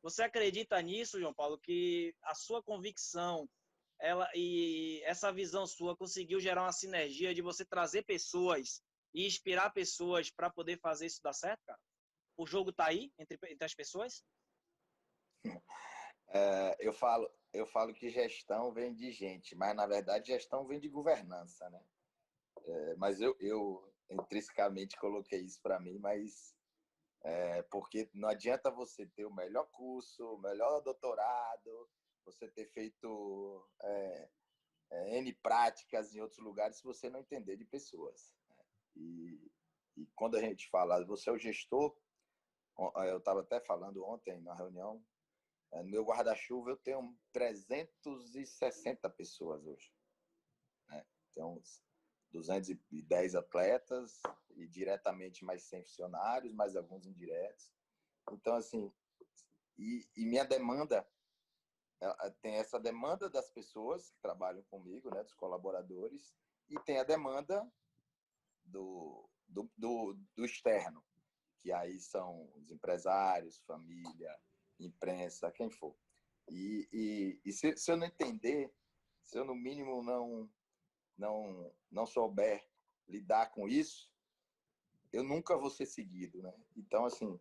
Você acredita nisso, João Paulo, que a sua convicção e essa visão sua conseguiu gerar uma sinergia de você trazer pessoas e inspirar pessoas para poder fazer isso dar certo, cara? O jogo tá aí entre as pessoas? Eu falo que gestão vem de gente, mas na verdade gestão vem de governança, né? Mas eu intrinsecamente coloquei isso para mim, mas porque não adianta você ter o melhor curso, o melhor doutorado, você ter feito N práticas em outros lugares se você não entender de pessoas. E quando a gente fala, você é o gestor, eu estava até falando ontem na reunião, no meu guarda-chuva eu tenho 360 pessoas hoje, né? Tem uns 210 atletas e diretamente mais 100 funcionários, mais alguns indiretos. Então, assim, e minha demanda, tem essa demanda das pessoas que trabalham comigo, né, dos colaboradores, e tem a demanda do externo, que aí são os empresários, família, imprensa, quem for. E se eu não entender, se eu no mínimo não souber lidar com isso, eu nunca vou ser seguido, né? Então, assim,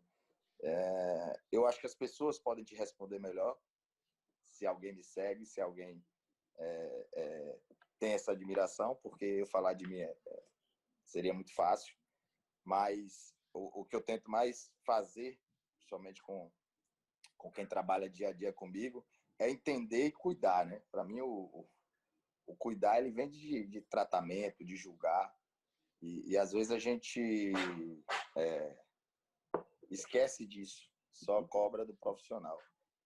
eu acho que as pessoas podem te responder melhor se alguém me segue, se alguém tem essa admiração, porque eu falar de mim seria muito fácil, mas o que eu tento mais fazer, principalmente com quem trabalha dia a dia comigo, é entender e cuidar, né? Para mim, o cuidar ele vem de tratamento, de julgar, e às vezes a gente esquece disso, só cobra do profissional.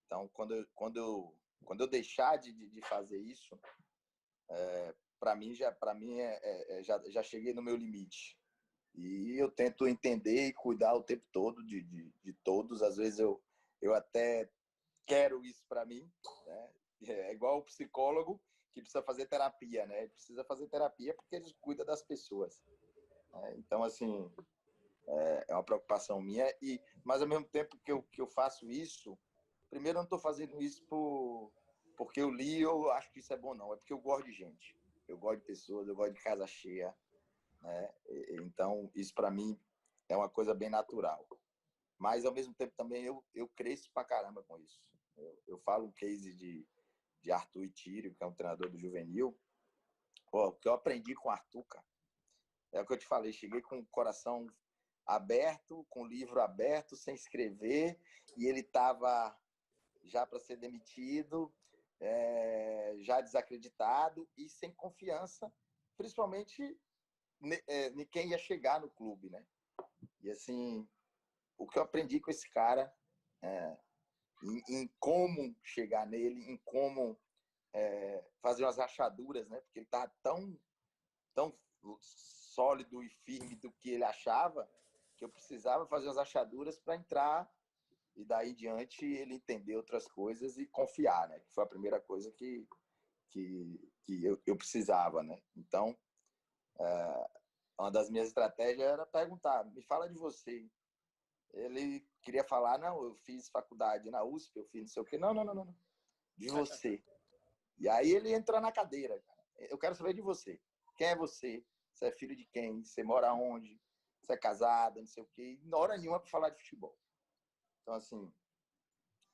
Então, quando eu deixar de fazer isso, para mim já cheguei no meu limite. E eu tento entender e cuidar o tempo todo de todos. Às vezes eu até quero isso para mim, né? É igual o psicólogo que precisa fazer terapia, né? Ele precisa fazer terapia porque ele cuida das pessoas, né? Então, assim, é uma preocupação minha. Mas, ao mesmo tempo que eu faço isso, primeiro, eu não estou fazendo isso porque eu li ou eu acho que isso é bom, não. É porque eu gosto de gente. Eu gosto de pessoas, eu gosto de casa cheia, né? Então, isso para mim é uma coisa bem natural. Mas, ao mesmo tempo, também eu cresço pra caramba com isso. Eu falo um case de Arthur Itírio, que é um treinador do juvenil. O que eu aprendi com o Arthur, cara, é o que eu te falei. Cheguei com o coração aberto, com o livro aberto, sem escrever, e ele estava já para ser demitido, já desacreditado e sem confiança, principalmente em quem ia chegar no clube, né? E assim, o que eu aprendi com esse cara, em como chegar nele, em como fazer umas rachaduras, né? Porque ele estava tão sólido e firme do que ele achava que eu precisava fazer umas rachaduras para entrar e daí em diante ele entender outras coisas e confiar, né? Que foi a primeira coisa que eu precisava, né? Então, uma das minhas estratégias era perguntar, me fala de você. Ele queria falar, não, eu fiz faculdade na USP, eu fiz não sei o quê. Não. De você. E aí ele entra na cadeira, cara. Eu quero saber de você. Quem é você? Você é filho de quem? Você mora onde? Você é casado? Não sei o quê. E na hora nenhuma para falar de futebol. Então, assim,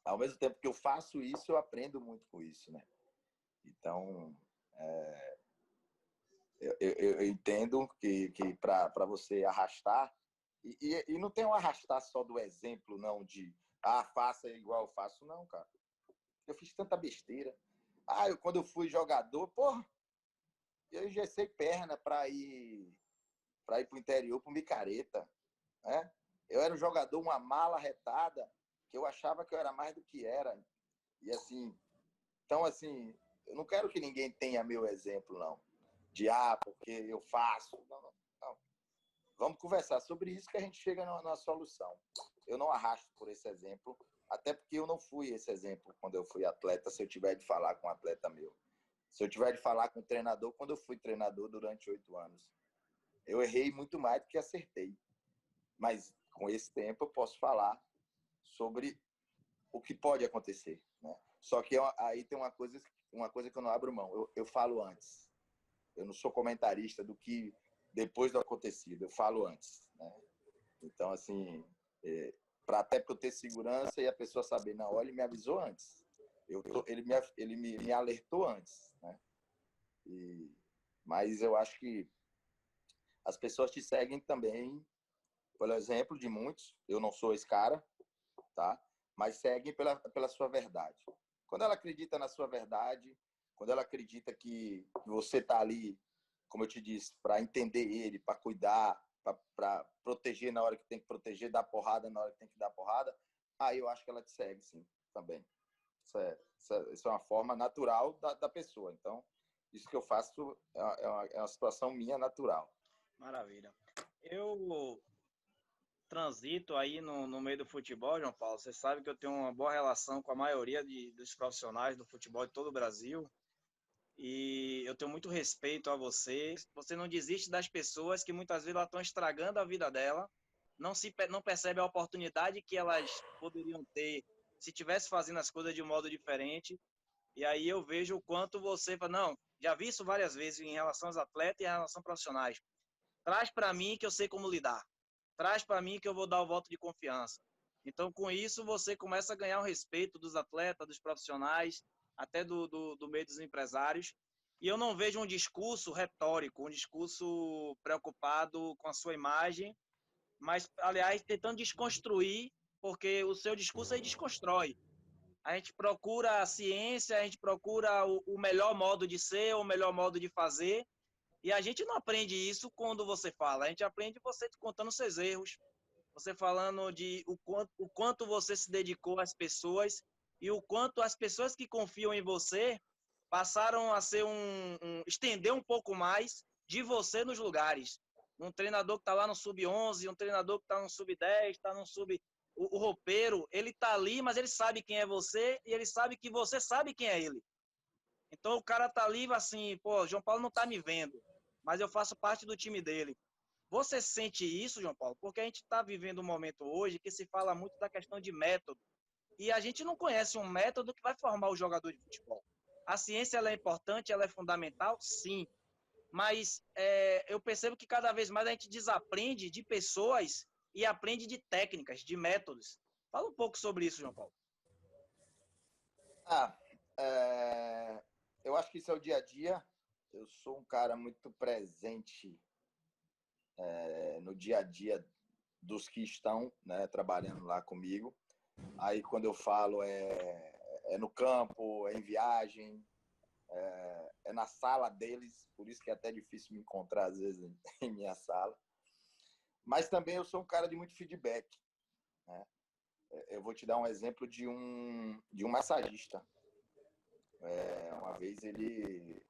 ao mesmo tempo que eu faço isso, eu aprendo muito com isso, né? Então, eu entendo que para você arrastar, e não tem um arrastar só do exemplo, não, de faça igual eu faço, não, cara. Eu fiz tanta besteira. Quando eu fui jogador, porra, eu engessei perna para ir para o interior, para o Micareta, né? Eu era um jogador, uma mala retada, que eu achava que eu era mais do que era. E assim, então assim, eu não quero que ninguém tenha meu exemplo, não. De porque eu faço. Não. Vamos conversar sobre isso que a gente chega numa solução. Eu não arrasto por esse exemplo, até porque eu não fui esse exemplo quando eu fui atleta, se eu tiver de falar com um atleta meu. Se eu tiver de falar com um treinador, quando eu fui treinador durante 8 anos. Eu errei muito mais do que acertei. Mas com esse tempo eu posso falar sobre o que pode acontecer, né? Só que aí tem uma coisa que eu não abro mão. Eu falo antes. Eu não sou comentarista do que depois do acontecido. Eu falo antes, né? Então, assim, até para eu ter segurança e a pessoa saber, não, olha, ele me avisou antes. Ele me alertou antes, né? Mas eu acho que as pessoas te seguem também, pelo exemplo de muitos. Eu não sou esse cara, tá? Mas seguem pela sua verdade. Quando ela acredita na sua verdade, quando ela acredita que você está ali, como eu te disse, para entender ele, para cuidar, para proteger na hora que tem que proteger, dar porrada na hora que tem que dar porrada, aí eu acho que ela te segue, sim, também. Isso é uma forma natural da pessoa. Então, isso que eu faço é uma situação minha natural. Maravilha. Eu transito aí no meio do futebol, João Paulo. Você sabe que eu tenho uma boa relação com a maioria dos profissionais do futebol de todo o Brasil. E eu tenho muito respeito a você. Você não desiste das pessoas que muitas vezes elas estão estragando a vida dela. Não percebe a oportunidade que elas poderiam ter se tivesse fazendo as coisas de um modo diferente. E aí eu vejo o quanto você fala, não, já vi isso várias vezes em relação aos atletas e em relação aos profissionais. Traz para mim que eu sei como lidar. Traz para mim que eu vou dar o voto de confiança. Então, com isso, você começa a ganhar o respeito dos atletas, dos profissionais, até do meio dos empresários. E eu não vejo um discurso retórico, um discurso preocupado com a sua imagem, mas, aliás, tentando desconstruir, porque o seu discurso aí desconstrói. A gente procura a ciência, a gente procura o melhor modo de ser, o melhor modo de fazer, e a gente não aprende isso quando você fala, a gente aprende você contando seus erros, você falando de o quanto você se dedicou às pessoas e o quanto as pessoas que confiam em você passaram a ser estender um pouco mais de você nos lugares. Um treinador que está lá no sub-11, um treinador que está no sub-10, está no sub... O roupeiro, ele está ali, mas ele sabe quem é você e ele sabe que você sabe quem é ele. Então o cara tá ali assim, pô, João Paulo não tá me vendo, mas eu faço parte do time dele. Você sente isso, João Paulo? Porque a gente está vivendo um momento hoje que se fala muito da questão de método. E a gente não conhece um método que vai formar o jogador de futebol. A ciência ela é importante, ela é fundamental, sim. Mas eu percebo que cada vez mais a gente desaprende de pessoas e aprende de técnicas, de métodos. Fala um pouco sobre isso, João Paulo. Eu acho que isso é o dia a dia. Eu sou um cara muito presente no dia a dia dos que estão, né, trabalhando lá comigo. Aí, quando eu falo, é no campo, é em viagem, é na sala deles, por isso que é até difícil me encontrar, às vezes, em minha sala. Mas também eu sou um cara de muito feedback, né? Eu vou te dar um exemplo de um massagista. Uma vez ele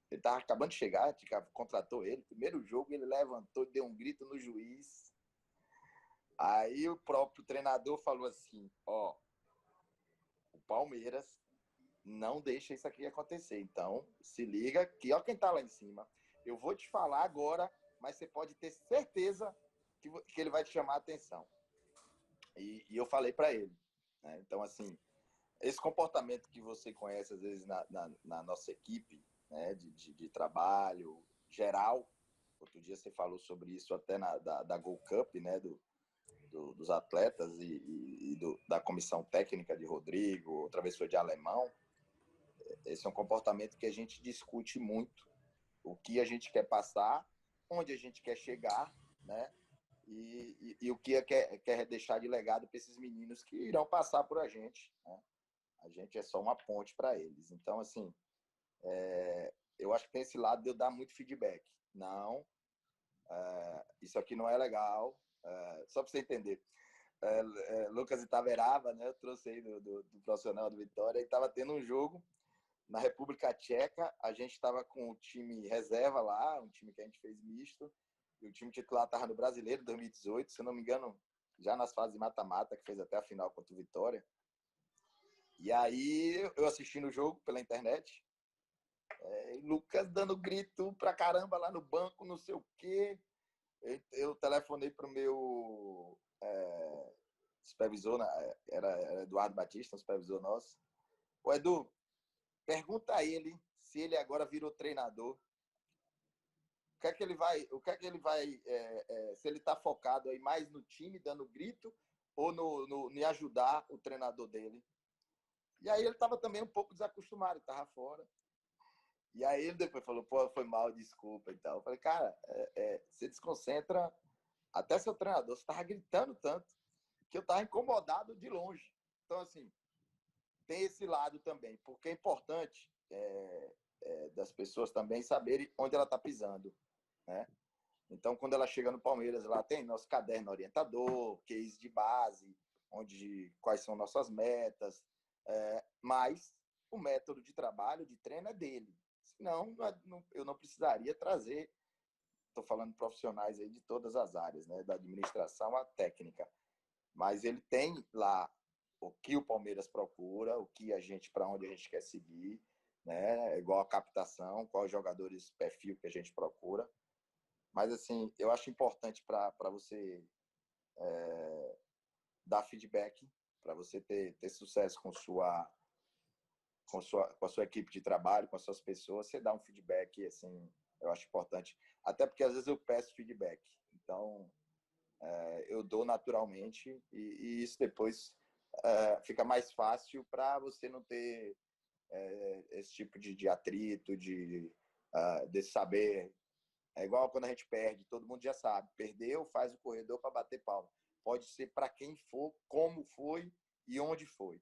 estava acabando de chegar, a gente contratou ele, primeiro jogo ele levantou, deu um grito no juiz. Aí o próprio treinador falou assim, ó, o Palmeiras não deixa isso aqui acontecer, então se liga que ó quem tá lá em cima. Eu vou te falar agora, mas você pode ter certeza que ele vai te chamar a atenção. E eu falei para ele, né? Então, assim, esse comportamento que você conhece, às vezes, na nossa equipe, né, de trabalho geral, outro dia você falou sobre isso até da Gold Cup, né, dos atletas e da comissão técnica de Rodrigo, outra vez foi de Alemão. Esse é um comportamento que a gente discute muito, o que a gente quer passar, onde a gente quer chegar, né? E o que quer deixar de legado para esses meninos que irão passar por a gente, né? A gente é só uma ponte para eles. Então, assim, eu acho que tem esse lado de eu dar muito feedback. Não, isso aqui não é legal. Só para você entender. Lucas Itaverava, né? Eu trouxe aí do profissional do Vitória, e estava tendo um jogo na República Tcheca. A gente estava com o time reserva lá, um time que a gente fez misto, e o time titular estava no Brasileiro 2018, se eu não me engano, já nas fases de mata-mata, que fez até a final contra o Vitória. E aí eu assistindo o jogo pela internet, e Lucas dando grito pra caramba lá no banco, não sei o quê. Eu telefonei pro meu supervisor, era Eduardo Batista, um supervisor nosso. Ô, Edu, pergunta a ele se ele agora virou treinador. O que é que ele vai, se ele está focado aí mais no time, dando grito, ou em ajudar o treinador dele. E aí ele estava também um pouco desacostumado, estava fora. E aí ele depois falou, pô, foi mal, desculpa e tal. Eu falei, cara, você desconcentra até seu treinador. Você estava gritando tanto que eu estava incomodado de longe. Então, assim, tem esse lado também, porque é importante das pessoas também saberem onde ela está pisando, né? Então, quando ela chega no Palmeiras, ela tem nosso caderno orientador, case de base, quais são nossas metas, mas o método de trabalho, de treino é dele. Senão, eu não precisaria trazer, estou falando profissionais aí de todas as áreas, né? Da administração à técnica. Mas ele tem lá o que o Palmeiras procura, para onde a gente quer seguir, né? Igual a captação, quais jogadores perfil que a gente procura. Mas, assim, eu acho importante para você dar feedback, para você ter sucesso com a sua equipe de trabalho, com as suas pessoas, você dá um feedback, assim, eu acho importante. Até porque, às vezes, eu peço feedback. Então, eu dou naturalmente e isso depois fica mais fácil para você não ter esse tipo de atrito, de saber. É igual quando a gente perde, todo mundo já sabe. Perdeu, faz o corredor para bater palma. Pode ser para quem for, como foi e onde foi.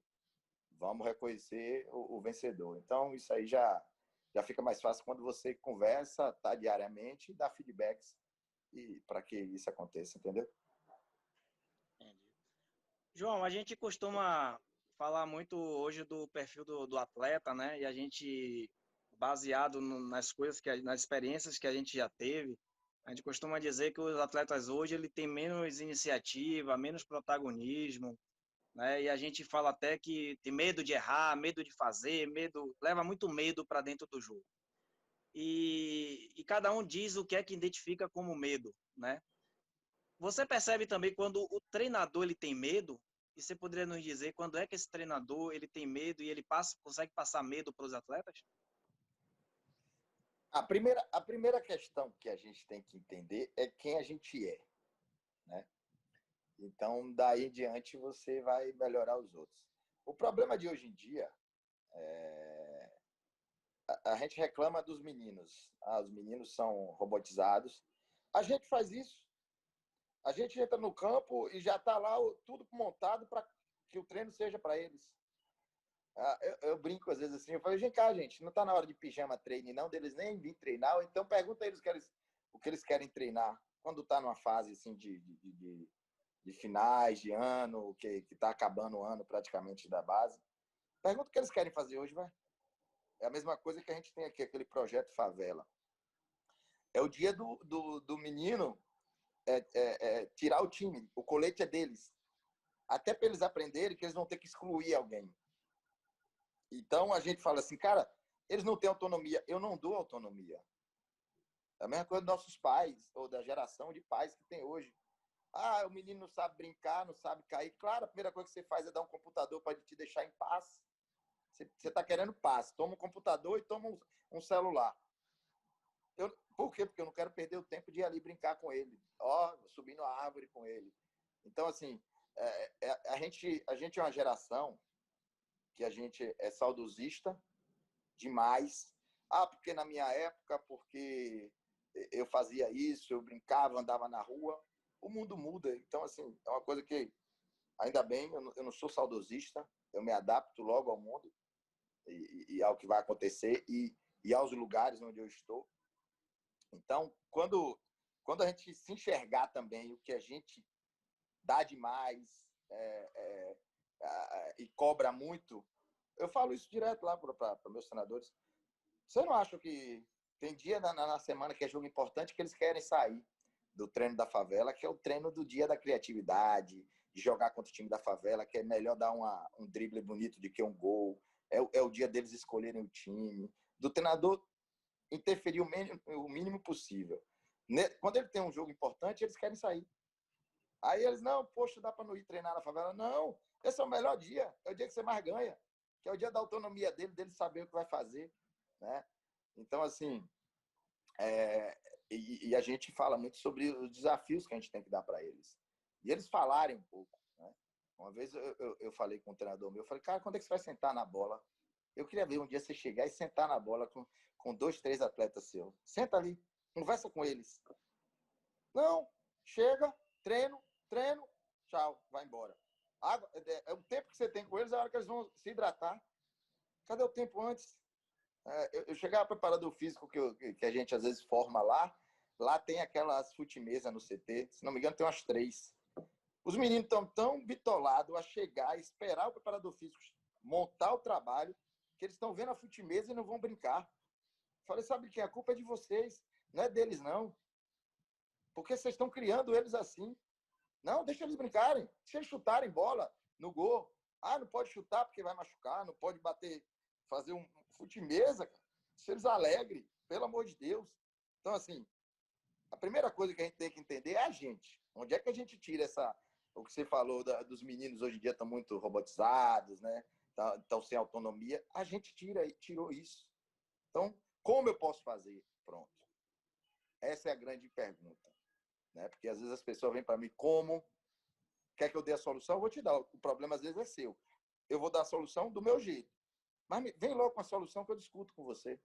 Vamos reconhecer o vencedor. Então, isso aí já fica mais fácil quando você conversa, tá, diariamente, e dá feedbacks para que isso aconteça, entendeu? Entendi. João, a gente costuma falar muito hoje do perfil do atleta, né? E a gente, baseado nas coisas, nas experiências que a gente já teve, a gente costuma dizer que os atletas hoje ele tem menos iniciativa, menos protagonismo, né? E a gente fala até que tem medo de errar, medo de fazer, leva muito medo para dentro do jogo. E cada um diz o que é que identifica como medo, né? Você percebe também quando o treinador ele tem medo? E você poderia nos dizer quando é que esse treinador ele tem medo e ele consegue passar medo para os atletas? A primeira questão que a gente tem que entender é quem a gente é, né? Então, daí em diante, você vai melhorar os outros. O problema de hoje em dia, a gente reclama dos meninos. Os meninos são robotizados. A gente faz isso. A gente entra no campo e já está lá tudo montado para que o treino seja para eles. Eu brinco às vezes assim, eu falei, vem cá, gente, não está na hora de pijama treine, não, deles nem vir treinar, então pergunta a eles o que eles querem treinar. Quando está numa fase assim de finais de ano, que está acabando o ano praticamente da base, pergunta o que eles querem fazer hoje, vai. É a mesma coisa que a gente tem aqui, aquele projeto Favela. É o dia do menino tirar o time, o colete é deles. Até para eles aprenderem que eles vão ter que excluir alguém. Então a gente fala assim, cara, eles não têm autonomia. Eu não dou autonomia. É a mesma coisa dos nossos pais, ou da geração de pais que tem hoje. O menino não sabe brincar, não sabe cair. Claro, a primeira coisa que você faz é dar um computador para te deixar em paz. Você está querendo paz. Toma um computador e toma um celular. Por quê? Porque eu não quero perder o tempo de ir ali brincar com ele. Subindo a árvore com ele. Então, assim, a gente é uma geração que a gente é saudosista demais. Porque na minha época, porque eu fazia isso, eu brincava, andava na rua. O mundo muda. Então, assim, é uma coisa que, ainda bem, eu não sou saudosista, eu me adapto logo ao mundo e ao que vai acontecer e aos lugares onde eu estou. Então, quando a gente se enxergar também o que a gente dá demais e cobra muito, eu falo isso direto lá para meus treinadores. Você não acha que tem dia na semana que é jogo importante que eles querem sair do treino da favela, que é o treino do dia da criatividade, de jogar contra o time da favela, que é melhor dar um drible bonito do que um gol. É o dia deles escolherem o time. Do treinador interferir o mínimo possível. Quando ele tem um jogo importante, eles querem sair. Aí eles, não, poxa, dá para não ir treinar na favela. Não, esse é o melhor dia, é o dia que você mais ganha, que é o dia da autonomia dele saber o que vai fazer, né? Então, assim, e a gente fala muito sobre os desafios que a gente tem que dar para eles. E eles falarem um pouco, né? Uma vez eu falei com um treinador meu, eu falei, cara, quando é que você vai sentar na bola? Eu queria ver um dia você chegar e sentar na bola com 2, 3 atletas seus. Senta ali, conversa com eles. Não, chega, treino, tchau, vai embora. Água, o tempo que você tem com eles é a hora que eles vão se hidratar. Cadê o tempo antes? Eu chegava preparador físico que a gente às vezes forma lá tem aquelas fute-mesa no CT, se não me engano tem umas 3. Os meninos estão tão bitolados a chegar, esperar o preparador físico montar o trabalho, que eles estão vendo a fute-mesa e não vão brincar. Falei, sabe que a culpa é de vocês, não é deles não. Porque vocês estão criando eles assim. Não, deixa eles brincarem, deixa eles chutarem bola no gol. Ah, não pode chutar porque vai machucar, não pode bater, fazer um fute-mesa, cara. Deixa eles alegres, pelo amor de Deus. Então, assim, a primeira coisa que a gente tem que entender é a gente. Onde é que a gente tira o que você falou dos meninos hoje em dia estão muito robotizados, né? Estão sem autonomia. A gente tirou isso. Então, como eu posso fazer? Pronto. Essa é a grande pergunta, né? Porque às vezes as pessoas vêm para mim como quer que eu dê a solução, eu vou te dar. O problema às vezes é seu. Eu vou dar a solução do meu jeito. Mas vem logo com a solução que eu discuto com você.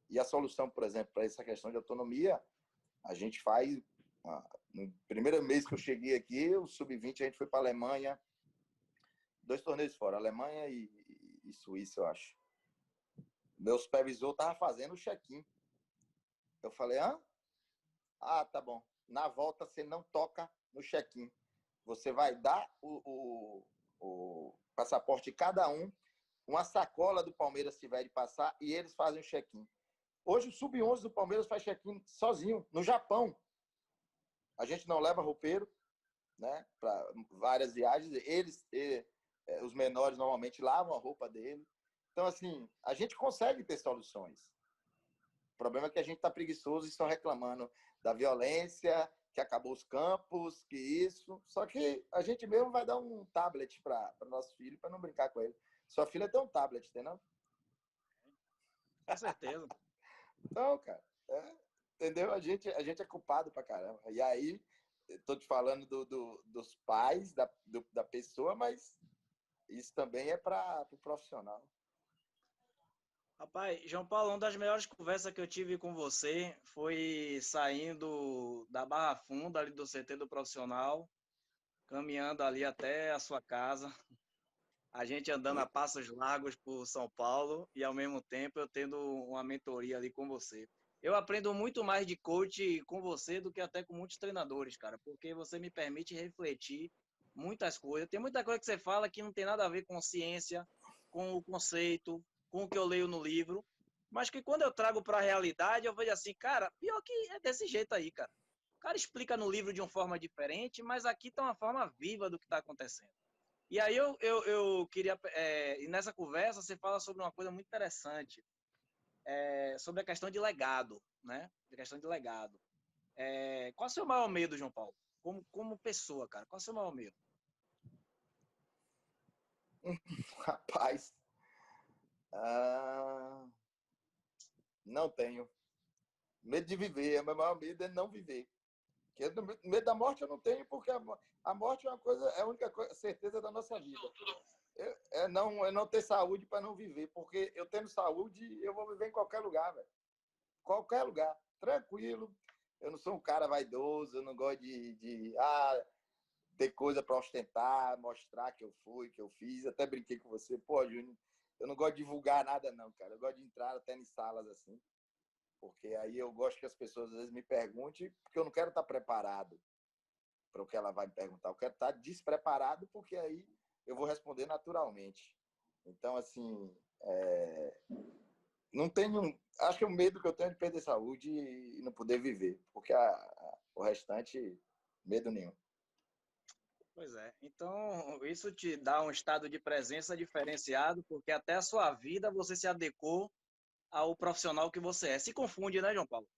E a solução, por exemplo, para essa questão de autonomia, a gente faz. No primeiro mês que eu cheguei aqui, o Sub-20, a gente foi para a Alemanha, 2 torneios fora, Alemanha e Suíça, eu acho. Meu supervisor estava fazendo o check-in. Eu falei, hã? Ah, tá bom. Na volta, você não toca no check-in. Você vai dar o passaporte de cada um, uma sacola do Palmeiras se tiver de passar, e eles fazem o check-in. Hoje o Sub-11 do Palmeiras faz check-in sozinho, no Japão. A gente não leva roupeiro, né, para várias viagens. Os menores normalmente lavam a roupa dele. Então, assim, a gente consegue ter soluções. O problema é que a gente está preguiçoso e estão reclamando da violência, que acabou os campos, que isso. Só que a gente mesmo vai dar um tablet para nosso filho, para não brincar com ele. Sua filha tem um tablet, entendeu? Com certeza. Então, cara, entendeu? A gente é culpado pra caramba. E aí, estou te falando dos pais, da pessoa, mas isso também é para o profissional. Rapaz, João Paulo, uma das melhores conversas que eu tive com você foi saindo da Barra Funda, ali do CT do profissional, caminhando ali até a sua casa, a gente andando a passos largos por São Paulo e, ao mesmo tempo, eu tendo uma mentoria ali com você. Eu aprendo muito mais de coach com você do que até com muitos treinadores, cara, porque você me permite refletir muitas coisas. Tem muita coisa que você fala que não tem nada a ver com ciência, com o conceito, com o que eu leio no livro, mas que quando eu trago para a realidade, eu vejo assim, cara, pior que é desse jeito aí, cara. O cara explica no livro de uma forma diferente, mas aqui está uma forma viva do que está acontecendo. E aí eu queria, e nessa conversa você fala sobre uma coisa muito interessante, sobre a questão de legado, né? A questão de legado. Qual é o seu maior medo, João Paulo? Como pessoa, cara, qual é o seu maior medo? Rapaz, não tenho. Medo de viver, o maior medo é não viver. Porque medo da morte eu não tenho, porque a morte é a única certeza da nossa vida. É não ter saúde para não viver, porque eu tendo saúde, eu vou viver em qualquer lugar, velho. Qualquer lugar, tranquilo. Eu não sou um cara vaidoso, eu não gosto de ter coisa para ostentar, mostrar que eu fui, que eu fiz. Até brinquei com você, pô, Júnior, eu não gosto de divulgar nada, não, cara. Eu gosto de entrar até em salas assim, porque aí eu gosto que as pessoas às vezes me perguntem, porque eu não quero estar preparado para o que ela vai me perguntar. Eu quero estar despreparado, porque aí eu vou responder naturalmente. Então, assim, não tenho. Acho que o medo que eu tenho é de perder saúde e não poder viver, porque o restante, medo nenhum. Pois é. Então, isso te dá um estado de presença diferenciado, porque até a sua vida você se adequou ao profissional que você é. Se confunde, né, João Paulo?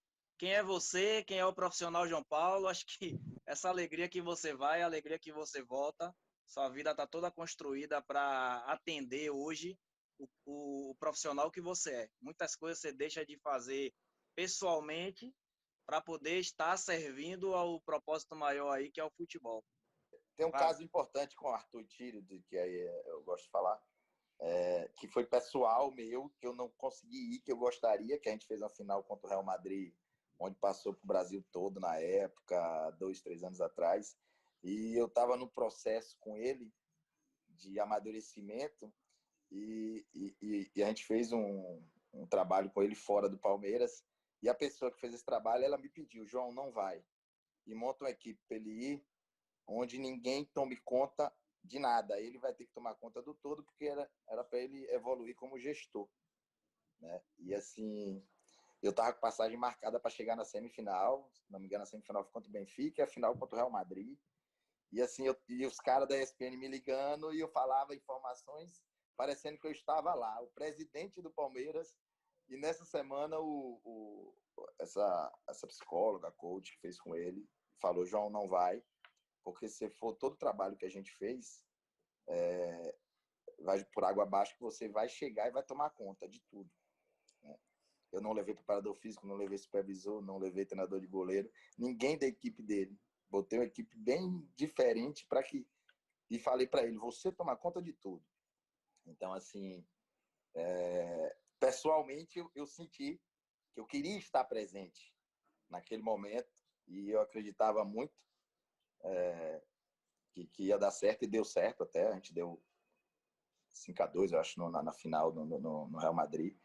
quem é você, quem é o profissional João Paulo. Acho que essa alegria que você vai, a alegria que você volta, sua vida está toda construída para atender hoje o profissional que você é. Muitas coisas você deixa de fazer pessoalmente para poder estar servindo ao propósito maior aí, que é o futebol. Tem um Claro. caso importante com o Arthur Tiro, que aí eu gosto de falar, que foi pessoal meu, que eu não consegui ir, que eu gostaria, que a gente fez uma final contra o Real Madrid, onde passou para o Brasil todo na época, 2, 3 anos atrás, e eu estava no processo com ele de amadurecimento e a gente fez um trabalho com ele fora do Palmeiras, e a pessoa que fez esse trabalho, ela me pediu: João, não vai, e monta uma equipe para ele ir, onde ninguém tome conta de nada. Ele vai ter que tomar conta do todo, porque era para ele evoluir como gestor, né? E assim, eu estava com passagem marcada para chegar na semifinal, se não me engano, a semifinal foi contra o Benfica e a final contra o Real Madrid. E assim, e os caras da ESPN me ligando e eu falava informações parecendo que eu estava lá, o presidente do Palmeiras. E nessa semana, essa psicóloga, coach que fez com ele, falou: João, não vai, porque se for todo o trabalho que a gente fez, vai por água abaixo, que você vai chegar e vai tomar conta de tudo, né? Eu não levei preparador físico, não levei supervisor, não levei treinador de goleiro, ninguém da equipe dele. Botei uma equipe bem diferente para que... E falei para ele: você toma conta de tudo. Então, assim, pessoalmente, eu senti que eu queria estar presente naquele momento e eu acreditava muito que ia dar certo, e deu certo até. A gente deu 5-2, eu acho, na final no Real Madrid.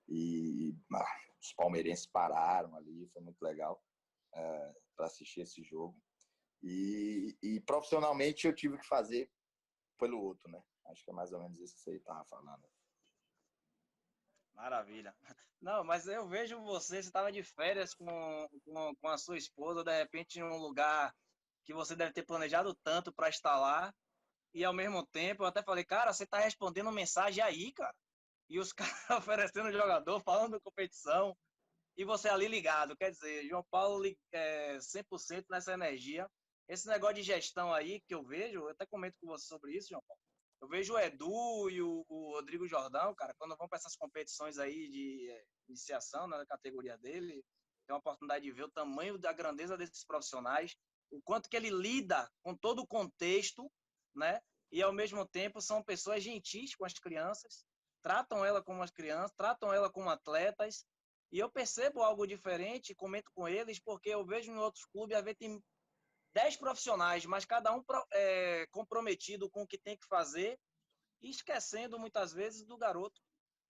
E os palmeirenses pararam ali, foi muito legal para assistir esse jogo. E profissionalmente eu tive que fazer pelo outro, né? Acho que é mais ou menos isso que você estava falando. Maravilha. Não, mas eu vejo você estava de férias com a sua esposa, de repente em um lugar que você deve ter planejado tanto para estar lá, e ao mesmo tempo eu até falei: cara, você está respondendo mensagem aí, cara. E os caras oferecendo jogador, falando de competição, e você ali ligado. Quer dizer, João Paulo 100% nessa energia. Esse negócio de gestão aí que eu vejo, eu até comento com você sobre isso, João Paulo. Eu vejo o Edu e o Rodrigo Jordão, cara, quando vão para essas competições aí de iniciação, né, na categoria dele, tem uma oportunidade de ver o tamanho da grandeza desses profissionais, o quanto que ele lida com todo o contexto, né? E ao mesmo tempo são pessoas gentis com as crianças, tratam ela como as crianças, tratam ela como atletas, e eu percebo algo diferente, comento com eles, porque eu vejo em outros clubes, às vezes tem 10 profissionais, mas cada um comprometido com o que tem que fazer e esquecendo muitas vezes do garoto,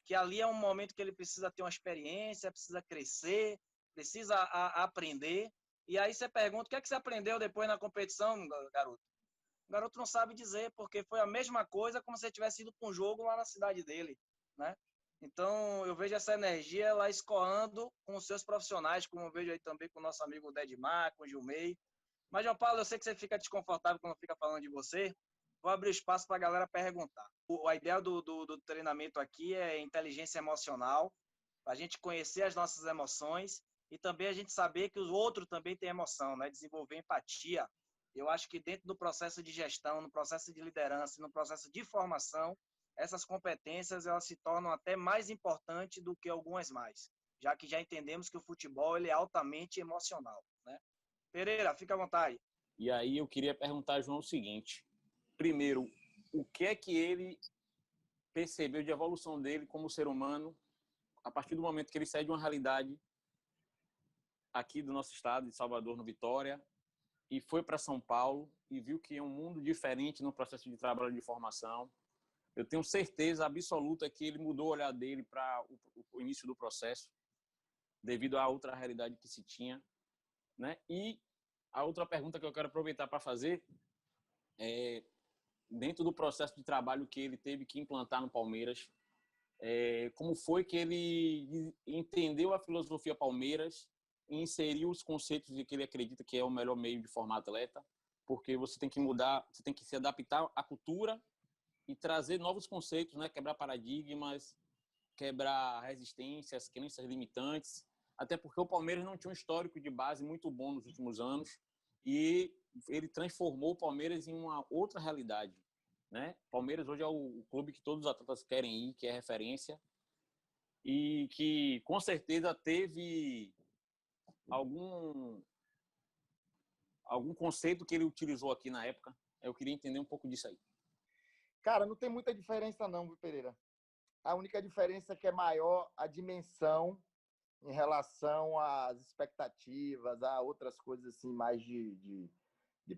que ali é um momento que ele precisa ter uma experiência, precisa crescer, precisa aprender. E aí você pergunta: o que é que você aprendeu depois na competição, garoto? O garoto não sabe dizer, porque foi a mesma coisa como se ele tivesse ido para um jogo lá na cidade dele, né? Então, eu vejo essa energia lá escoando com os seus profissionais, como eu vejo aí também com o nosso amigo Dedmar, com o Gilmei. Mas, João Paulo, eu sei que você fica desconfortável quando fica falando de você. Vou abrir espaço para a galera perguntar. A ideia do treinamento aqui é inteligência emocional, para a gente conhecer as nossas emoções e também a gente saber que o outro também tem emoção, né? Desenvolver empatia. Eu acho que dentro do processo de gestão, no processo de liderança, no processo de formação, essas competências elas se tornam até mais importantes do que algumas mais, já que já entendemos que o futebol ele é altamente emocional, né? Pereira, fica à vontade. E aí eu queria perguntar a João o seguinte: primeiro, o que é que ele percebeu de evolução dele como ser humano a partir do momento que ele sai de uma realidade aqui do nosso estado, de Salvador, no Vitória, e foi para São Paulo e viu que é um mundo diferente no processo de trabalho de formação. Eu tenho certeza absoluta que ele mudou o olhar dele para o início do processo, devido à outra realidade que se tinha, né? E a outra pergunta que eu quero aproveitar para fazer é, dentro do processo de trabalho que ele teve que implantar no Palmeiras, como foi que ele entendeu a filosofia Palmeiras e inseriu os conceitos de que ele acredita que é o melhor meio de formar atleta, porque você tem que mudar, você tem que se adaptar à cultura e trazer novos conceitos, né? Quebrar paradigmas, quebrar resistências, crenças limitantes, até porque o Palmeiras não tinha um histórico de base muito bom nos últimos anos e ele transformou o Palmeiras em uma outra realidade, né? Palmeiras hoje é o clube que todos os atletas querem ir, que é referência e que com certeza teve algum conceito que ele utilizou aqui na época. Eu queria entender um pouco disso aí. Cara, não tem muita diferença não, viu, Pereira? A única diferença é que é maior a dimensão em relação às expectativas, a outras coisas assim, mais de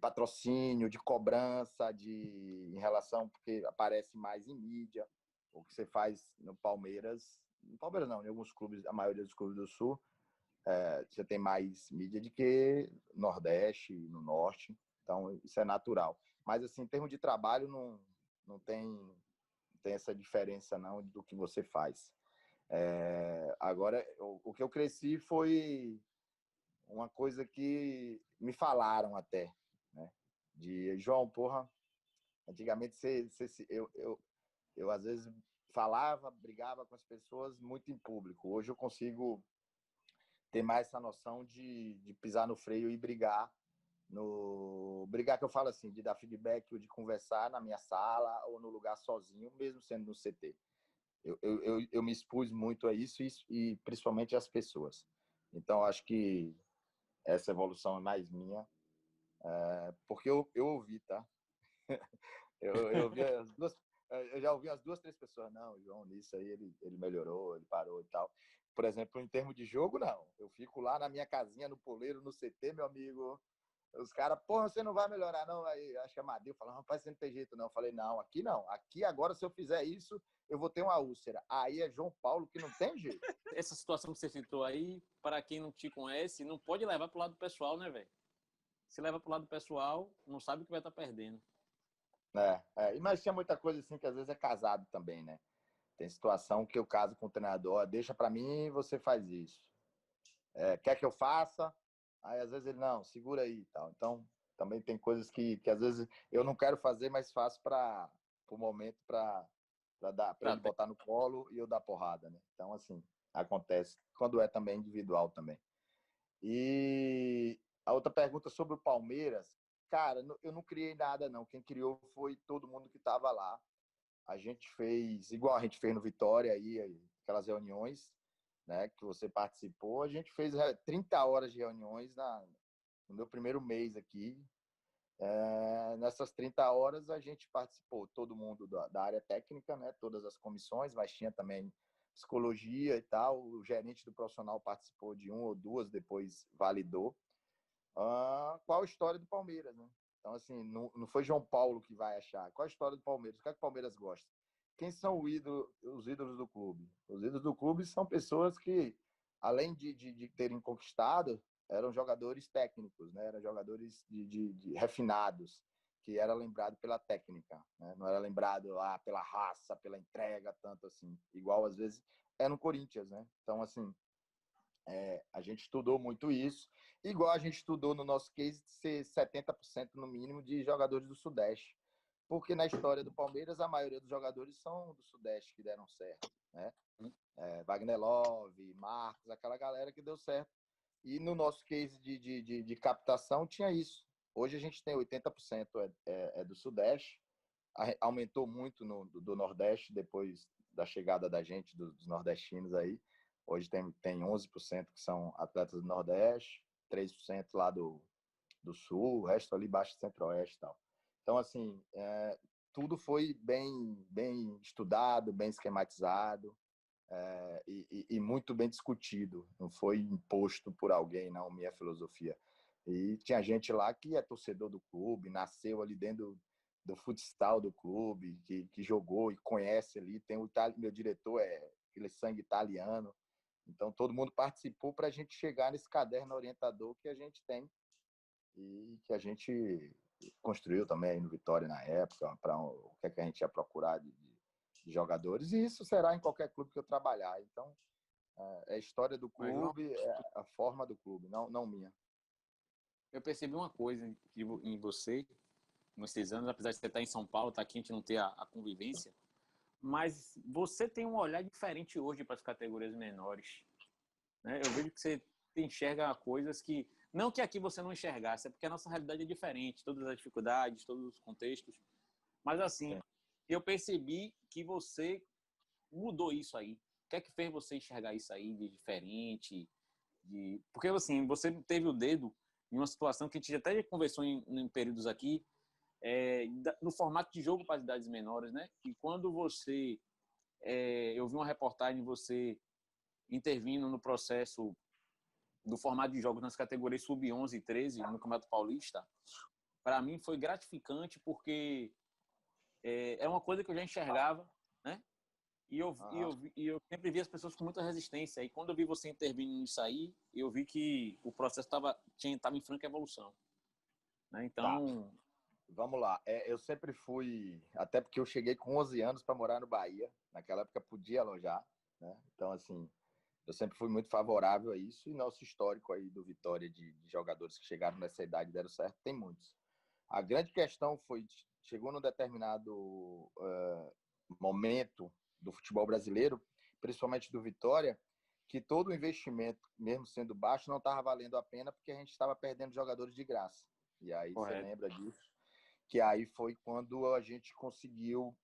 patrocínio, de cobrança, em relação, porque aparece mais em mídia, o que você faz no Palmeiras não, em alguns clubes, a maioria dos clubes do Sul, você tem mais mídia do que no Nordeste, no Norte, então isso é natural. Mas, assim, em termos de trabalho, não tem essa diferença não do que você faz. Agora, o que eu cresci foi uma coisa que me falaram até, né? De João, porra, antigamente eu às vezes falava, brigava com as pessoas muito em público. Hoje eu consigo ter mais essa noção de pisar no freio e brigar. Brigar que eu falo assim, de dar feedback ou de conversar na minha sala ou no lugar sozinho, mesmo sendo no CT. Eu me expus muito a isso e principalmente às pessoas. Então, acho que essa evolução é mais minha, porque eu ouvi, tá? Eu ouvi as duas, eu já ouvi as duas, três pessoas, não, João, nisso aí ele melhorou, ele parou e tal. Por exemplo, em termos de jogo, não. Eu fico lá na minha casinha, no poleiro, no CT, meu amigo. Os caras, porra, você não vai melhorar, não. Aí acho que a Amadeu falou, rapaz, você não tem jeito, não. Eu falei, não, aqui não. Aqui agora, se eu fizer isso, eu vou ter uma úlcera. Aí é João Paulo que não tem jeito. Essa situação que você citou aí, para quem não te conhece, não pode levar pro lado pessoal, né, velho? Se leva pro lado pessoal, não sabe o que vai estar perdendo. Mas tinha muita coisa assim que às vezes é casado também, né? Tem situação que eu caso com o treinador, deixa para mim, você faz isso. Quer que eu faça? Aí às vezes ele, não, segura aí e tal. Então, também tem coisas que às vezes eu não quero fazer, mas faço para o momento, para ele botar no colo e eu dar porrada, né? Então, assim, acontece quando é também individual também. E a outra pergunta sobre o Palmeiras, cara, eu não criei nada, não. Quem criou foi todo mundo que estava lá. A gente fez, igual a gente fez no Vitória, aí, aquelas reuniões, né, que você participou. A gente fez 30 horas de reuniões no meu primeiro mês aqui. Nessas 30 horas, a gente participou, todo mundo da área técnica, né, todas as comissões, mas tinha também psicologia e tal. O gerente do profissional participou de 1 ou 2, depois validou. Qual a história do Palmeiras, né? Então, assim, não foi João Paulo que vai achar. Qual a história do Palmeiras? O que é que o Palmeiras gosta? Quem são os ídolos do clube? Os ídolos do clube são pessoas que, além de terem conquistado, eram jogadores técnicos, né? Eram jogadores de refinados, que era lembrado pela técnica, né? Não era lembrado pela raça, pela entrega, tanto assim. Igual, às vezes, é no Corinthians, né? Então, assim, a gente estudou muito isso, igual a gente estudou no nosso case de ser 70% no mínimo de jogadores do Sudeste, porque na história do Palmeiras a maioria dos jogadores são do Sudeste que deram certo, né? Wagner Love, Marcos, aquela galera que deu certo. E no nosso case de captação tinha isso. Hoje a gente tem 80% do Sudeste, aumentou muito do Nordeste depois da chegada da gente, dos nordestinos aí. Hoje tem 11% que são atletas do Nordeste, 3% lá do Sul, o resto ali baixo Centro-Oeste e tal. Então, assim, tudo foi bem estudado, bem esquematizado e muito bem discutido. Não foi imposto por alguém, não, minha filosofia. E tinha gente lá que é torcedor do clube, nasceu ali dentro do futsal do clube, que jogou e conhece ali. Tem meu diretor aquele sangue italiano. Então, todo mundo participou para a gente chegar nesse caderno orientador que a gente tem e que a gente construiu também no Vitória na época, para o que a gente ia procurar de jogadores. E isso será em qualquer clube que eu trabalhar. Então, é a história do clube, é a forma do clube, não minha. Eu percebi uma coisa em você, nesses anos, apesar de você estar em São Paulo, estar aqui, a gente não ter a convivência, mas você tem um olhar diferente hoje para as categorias menores. né? Eu vejo que você enxerga coisas que... Não que aqui você não enxergasse, é porque a nossa realidade é diferente, todas as dificuldades, todos os contextos. Mas, assim, eu percebi que você mudou isso aí. O que é que fez você enxergar isso aí de diferente? Porque, assim, você teve o dedo em uma situação que a gente até conversou em períodos aqui, no formato de jogo para as idades menores, né? E quando você... eu vi uma reportagem de você intervindo no processo do formato de jogos nas categorias sub-11 e 13 no Campeonato Paulista, para mim foi gratificante porque é uma coisa que eu já enxergava, né? E eu sempre vi as pessoas com muita resistência. E quando eu vi você intervindo nisso aí, eu vi que o processo estava em franca evolução, né? Tá, Então, vamos lá. Eu sempre fui, até porque eu cheguei com 11 anos para morar no Bahia. Naquela época podia alojar, né? Então, assim, eu sempre fui muito favorável a isso. E nosso histórico aí do Vitória de jogadores que chegaram nessa idade e deram certo, tem muitos. A grande questão foi, chegou num determinado momento do futebol brasileiro, principalmente do Vitória, que todo o investimento, mesmo sendo baixo, não estava valendo a pena porque a gente estava perdendo jogadores de graça. E aí você correto. lembra disso, que aí foi quando a gente conseguiu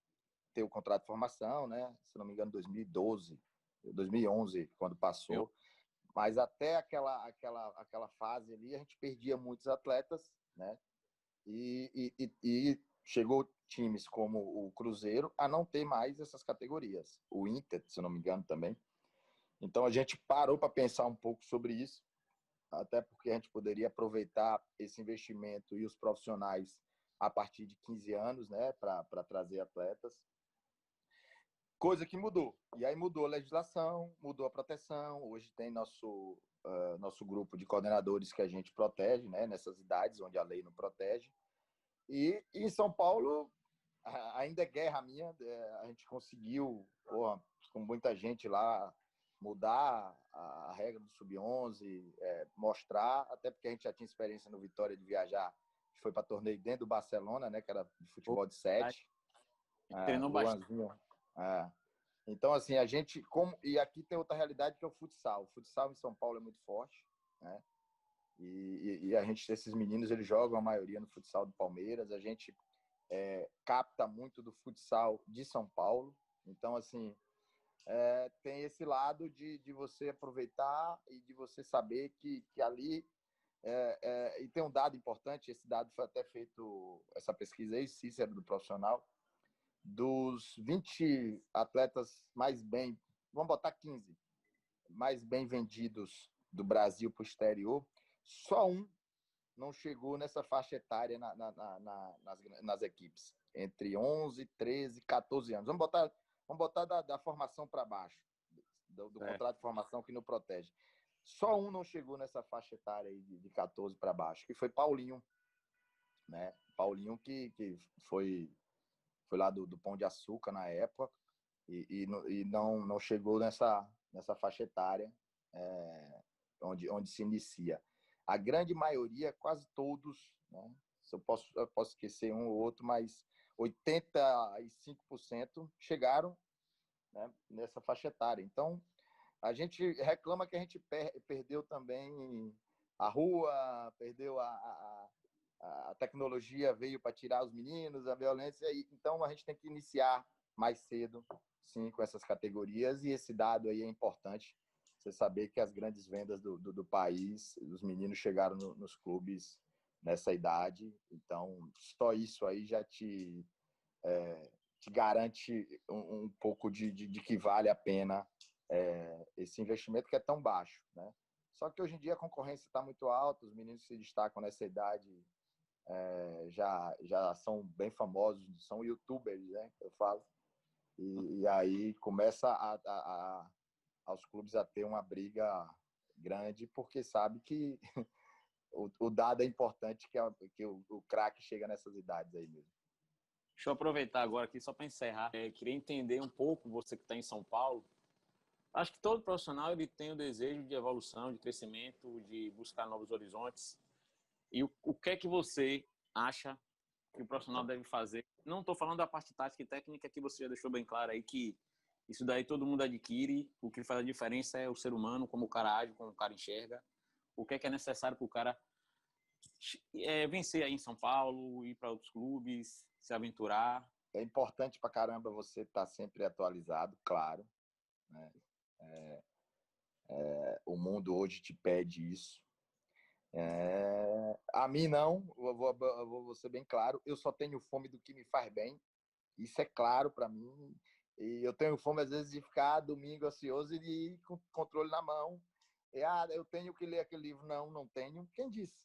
ter o contrato de formação, né? Se não me engano, 2012, 2011, quando passou. Mas até aquela fase ali, a gente perdia muitos atletas, né? E chegou times como o Cruzeiro a não ter mais essas categorias. O Inter, se não me engano, também. Então a gente parou para pensar um pouco sobre isso, até porque a gente poderia aproveitar esse investimento e os profissionais a partir de 15 anos, né, para trazer atletas. Coisa que mudou. E aí mudou a legislação, mudou a proteção. Hoje tem nosso grupo de coordenadores que a gente protege, né, nessas idades onde a lei não protege. E em São Paulo, ainda é guerra minha. A gente conseguiu, com muita gente lá, mudar a regra do sub-11, mostrar, até porque a gente já tinha experiência no Vitória de viajar, a gente foi para torneio dentro do Barcelona, né, que era de futebol de 7. Treinou bastante. Luanzinho. Então, assim, a gente... E aqui tem outra realidade que é o futsal. O futsal em São Paulo é muito forte, né? E a gente, esses meninos, eles jogam a maioria no futsal do Palmeiras. A gente capta muito do futsal de São Paulo. Então, assim, tem esse lado de você aproveitar e de você saber que ali... e tem um dado importante, esse dado foi até feito, essa pesquisa aí, Cícero, do profissional, dos 20 atletas mais bem, vamos botar 15, mais bem vendidos do Brasil para o exterior, só um não chegou nessa faixa etária nas equipes, entre 11, 13, 14 anos. Vamos botar da formação para baixo, do contrato de formação que não protege. Só um não chegou nessa faixa etária aí de 14 para baixo, que foi Paulinho, né? Paulinho que foi lá do Pão de Açúcar na época e não chegou nessa faixa etária onde se inicia. A grande maioria, quase todos, né? Eu posso esquecer um ou outro, mas 85% chegaram, né, nessa faixa etária. Então, a gente reclama que a gente perdeu também a rua, perdeu a tecnologia veio para tirar os meninos, a violência. Então, a gente tem que iniciar mais cedo, sim, com essas categorias. E esse dado aí é importante, você saber que as grandes vendas do país, os meninos chegaram nos clubes nessa idade. Então, só isso aí já te garante um pouco de que vale a pena esse investimento que é tão baixo, né? Só que hoje em dia a concorrência está muito alta, os meninos se destacam nessa idade, já são bem famosos, são youtubers, né? Eu falo. E aí começa aos clubes a ter uma briga grande, porque sabe que o dado é importante, que o craque chega nessas idades aí mesmo. Deixa eu aproveitar agora aqui só para encerrar. Queria entender um pouco, você que está em São Paulo. Acho que todo profissional ele tem o desejo de evolução, de crescimento, de buscar novos horizontes. E o que é que você acha que o profissional deve fazer? Não estou falando da parte tática e técnica, que você já deixou bem claro aí, que Isso daí todo mundo adquire. O que faz a diferença é o ser humano, como o cara age, como o cara enxerga. O que é necessário para o cara vencer aí em São Paulo, ir para outros clubes, se aventurar. É importante pra caramba você estar sempre atualizado, claro, né? O mundo hoje te pede isso. A mim não, eu vou ser bem claro, eu só tenho fome do que me faz bem, isso é claro para mim, e eu tenho fome às vezes de ficar domingo ansioso e de ir com o controle na mão, eu tenho que ler aquele livro, não tenho, quem disse?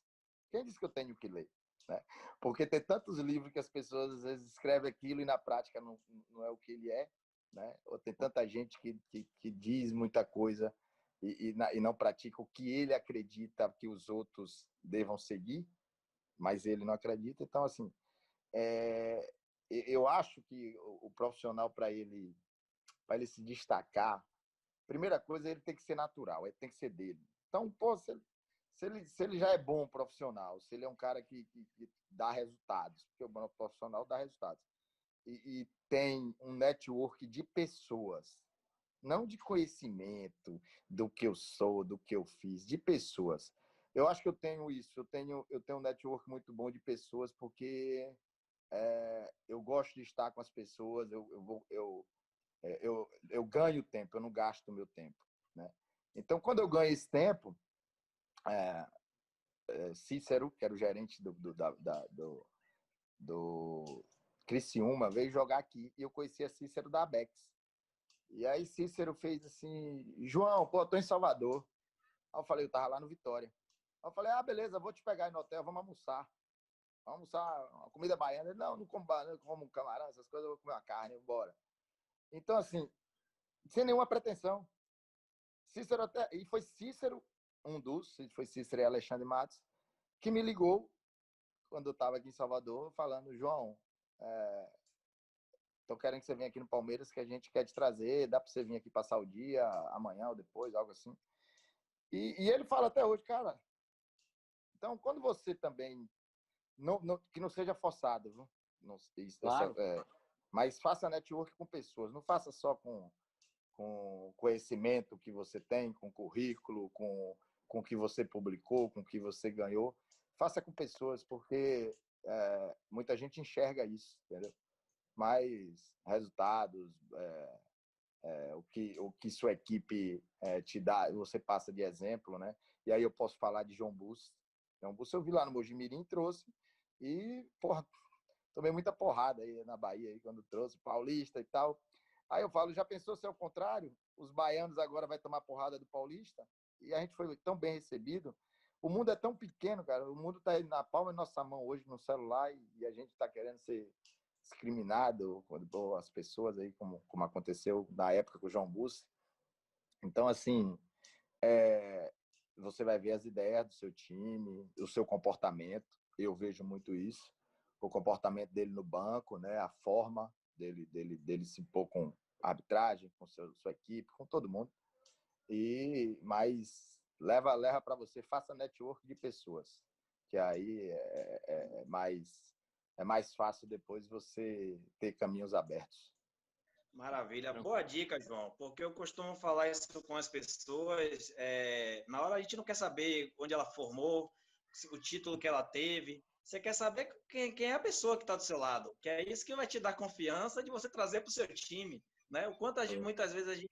Quem disse que eu tenho que ler? Né? Porque tem tantos livros que as pessoas às vezes escrevem aquilo e na prática não é o que ele é, né? Ou tem tanta gente que diz muita coisa e não pratica o que ele acredita que os outros devam seguir, mas ele não acredita. Então, assim, eu acho que o profissional, para ele se destacar, primeira coisa, ele tem que ser natural, ele tem que ser dele. Então, pô, se ele já é bom profissional, se ele é um cara que dá resultados, porque o bom profissional dá resultados, e tem um network de pessoas, não de conhecimento, do que eu sou, do que eu fiz, de pessoas. Eu acho que eu tenho isso, eu tenho um network muito bom de pessoas, porque eu gosto de estar com as pessoas, eu ganho tempo, eu não gasto o meu tempo, né? Então, quando eu ganho esse tempo, Cícero, que era o gerente do Criciúma, veio jogar aqui, e eu conhecia Cícero da Abex. E aí Cícero fez assim, João, pô, eu tô em Salvador. Aí eu falei, eu tava lá no Vitória. Aí eu falei, beleza, vou te pegar aí no hotel, vamos almoçar. Vamos almoçar uma comida baiana. Ele, não como, não como camarão, essas coisas, eu vou comer uma carne, bora. Então, assim, sem nenhuma pretensão. Cícero até, e foi Cícero, foi Cícero e Alexandre Matos, que me ligou quando eu estava aqui em Salvador, falando, João, tô querendo que você venha aqui no Palmeiras, que a gente quer te trazer, dá para você vir aqui passar o dia, amanhã ou depois, algo assim. E ele fala até hoje, cara, então quando você também, que não seja forçado, viu? Não, Claro. mas faça network com pessoas, não faça só com conhecimento que você tem, com currículo, com o que você publicou, com o que você ganhou. Faça com pessoas, porque muita gente enxerga isso, entendeu? Mas resultados, o que sua equipe te dá, você passa de exemplo, né? E aí eu posso falar de João Bussi. João Bussi eu vi lá no Mojimirim, trouxe, e, porra, tomei muita porrada aí na Bahia, aí, quando trouxe, Paulista e tal. Aí eu falo, já pensou se é o contrário? Os baianos agora vai tomar porrada do Paulista? E a gente foi tão bem recebido. O mundo é tão pequeno, cara. O mundo está na palma da nossa mão hoje no celular e a gente está querendo ser discriminado quando as pessoas aí, como aconteceu na época com o João Bussi. Então, assim, você vai ver as ideias do seu time, o seu comportamento. Eu vejo muito isso. O comportamento dele no banco, né? A forma dele se impor com a arbitragem, com sua equipe, com todo mundo. Mas leva para você, faça network de pessoas, que aí é mais fácil depois você ter caminhos abertos. Maravilha, boa dica, João, porque eu costumo falar isso com as pessoas. Na hora a gente não quer saber onde ela formou, o título que ela teve. Você quer saber quem é a pessoa que está do seu lado, que é isso que vai te dar confiança de você trazer para o seu time, né? O quanto muitas vezes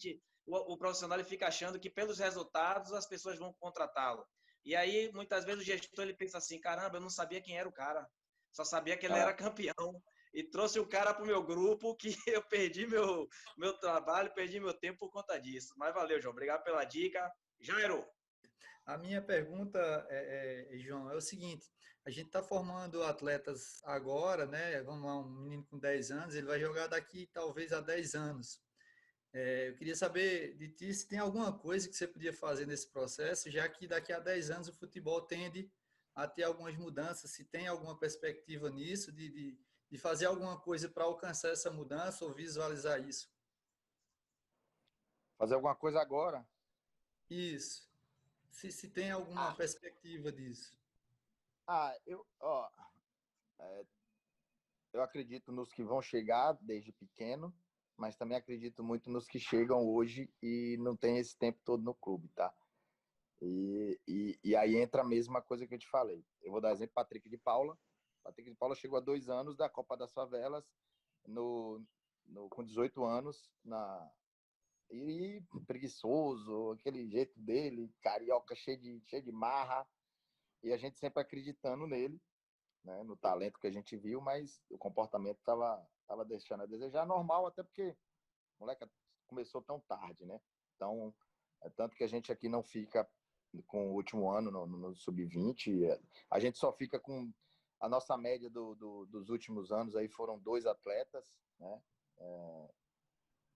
o profissional ele fica achando que pelos resultados as pessoas vão contratá-lo. E aí muitas vezes o gestor ele pensa assim, caramba, eu não sabia quem era o cara, só sabia que ele era campeão. E trouxe o cara para o meu grupo que eu perdi meu trabalho, perdi meu tempo por conta disso. Mas valeu, João. Obrigado pela dica. Jairo. A minha pergunta, João, é o seguinte: a gente está formando atletas agora, né? Vamos lá, um menino com 10 anos, ele vai jogar daqui talvez a 10 anos. Eu queria saber de ti se tem alguma coisa que você podia fazer nesse processo, já que daqui a 10 anos o futebol tende a ter algumas mudanças, se tem alguma perspectiva nisso, de fazer alguma coisa para alcançar essa mudança ou visualizar isso. Fazer alguma coisa agora? Isso. Se tem alguma perspectiva disso. Eu acredito nos que vão chegar desde pequeno, mas também acredito muito nos que chegam hoje e não tem esse tempo todo no clube, tá? E aí entra a mesma coisa que eu te falei. Eu vou dar exemplo, Patrick de Paula. Patrick de Paula chegou há 2 anos da Copa das Favelas, com 18 anos, e preguiçoso, aquele jeito dele, carioca, cheio de marra, e a gente sempre acreditando nele, né, no talento que a gente viu, mas o comportamento tava deixando a desejar. Normal, até porque o moleque começou tão tarde, né? Então, tanto que a gente aqui não fica com o último ano no Sub-20, a gente só fica com a nossa média dos últimos anos, aí foram 2 atletas, né?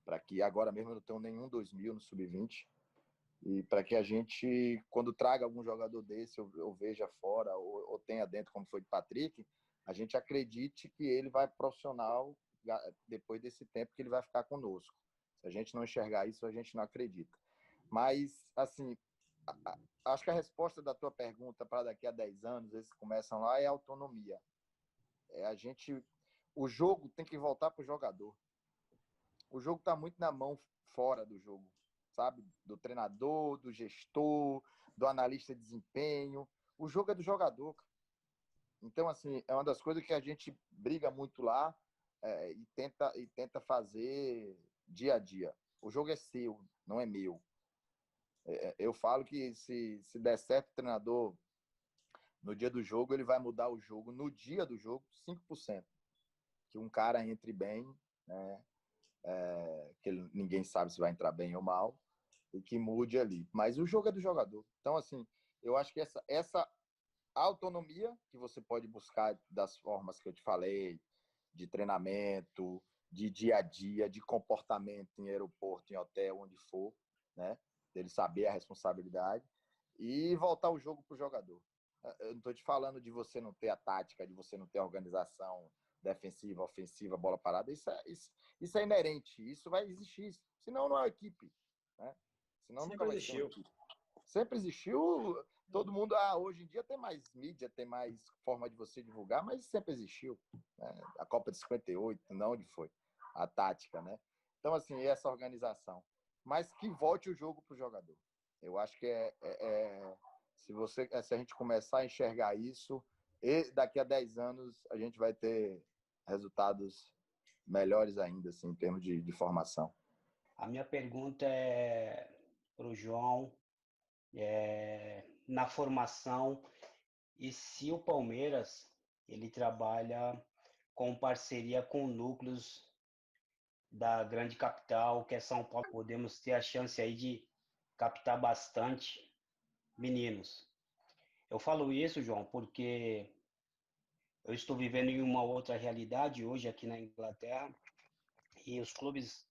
Para que agora mesmo eu não tenho nenhum 2000 no Sub-20, e para que a gente, quando traga algum jogador desse, eu veja fora ou tenha dentro, como foi de Patrick, a gente acredite que ele vai profissional depois desse tempo que ele vai ficar conosco. Se a gente não enxergar isso, a gente não acredita. Mas, assim, acho que a resposta da tua pergunta para daqui a 10 anos, esses que começam lá, é autonomia. O jogo tem que voltar para o jogador. O jogo está muito na mão fora do jogo, sabe? Do treinador, do gestor, do analista de desempenho. O jogo é do jogador. Então, assim, é uma das coisas que a gente briga muito lá e tenta fazer dia a dia. O jogo é seu, não é meu. Eu falo que se der certo o treinador no dia do jogo, ele vai mudar o jogo no dia do jogo 5%. Que um cara entre bem, né? Que ninguém sabe se vai entrar bem ou mal, e que mude ali. Mas o jogo é do jogador. Então, assim, eu acho que essa autonomia que você pode buscar das formas que eu te falei, de treinamento, de dia a dia, de comportamento em aeroporto, em hotel, onde for, né? Dele saber a responsabilidade e voltar o jogo para o jogador. Eu não estou te falando de você não ter a tática, de você não ter a organização defensiva, ofensiva, bola parada. Isso é inerente, isso vai existir. Senão não é uma equipe, né? Senão nunca Sempre vai ser uma existiu. equipe. Sempre existiu. Todo mundo, hoje em dia tem mais mídia, tem mais forma de você divulgar, mas sempre existiu, né? A Copa de 58, não onde foi? A tática, né? Então, assim, essa organização. Mas que volte o jogo para o jogador. Eu acho que se a gente começar a enxergar isso, e daqui a 10 anos a gente vai ter resultados melhores ainda, assim, em termos de formação. A minha pergunta é para o João, na formação, e se o Palmeiras ele trabalha com parceria com núcleos da grande capital, que é São Paulo, podemos ter a chance aí de captar bastante meninos. Eu falo isso, João, porque eu estou vivendo em uma outra realidade hoje aqui na Inglaterra, e os clubes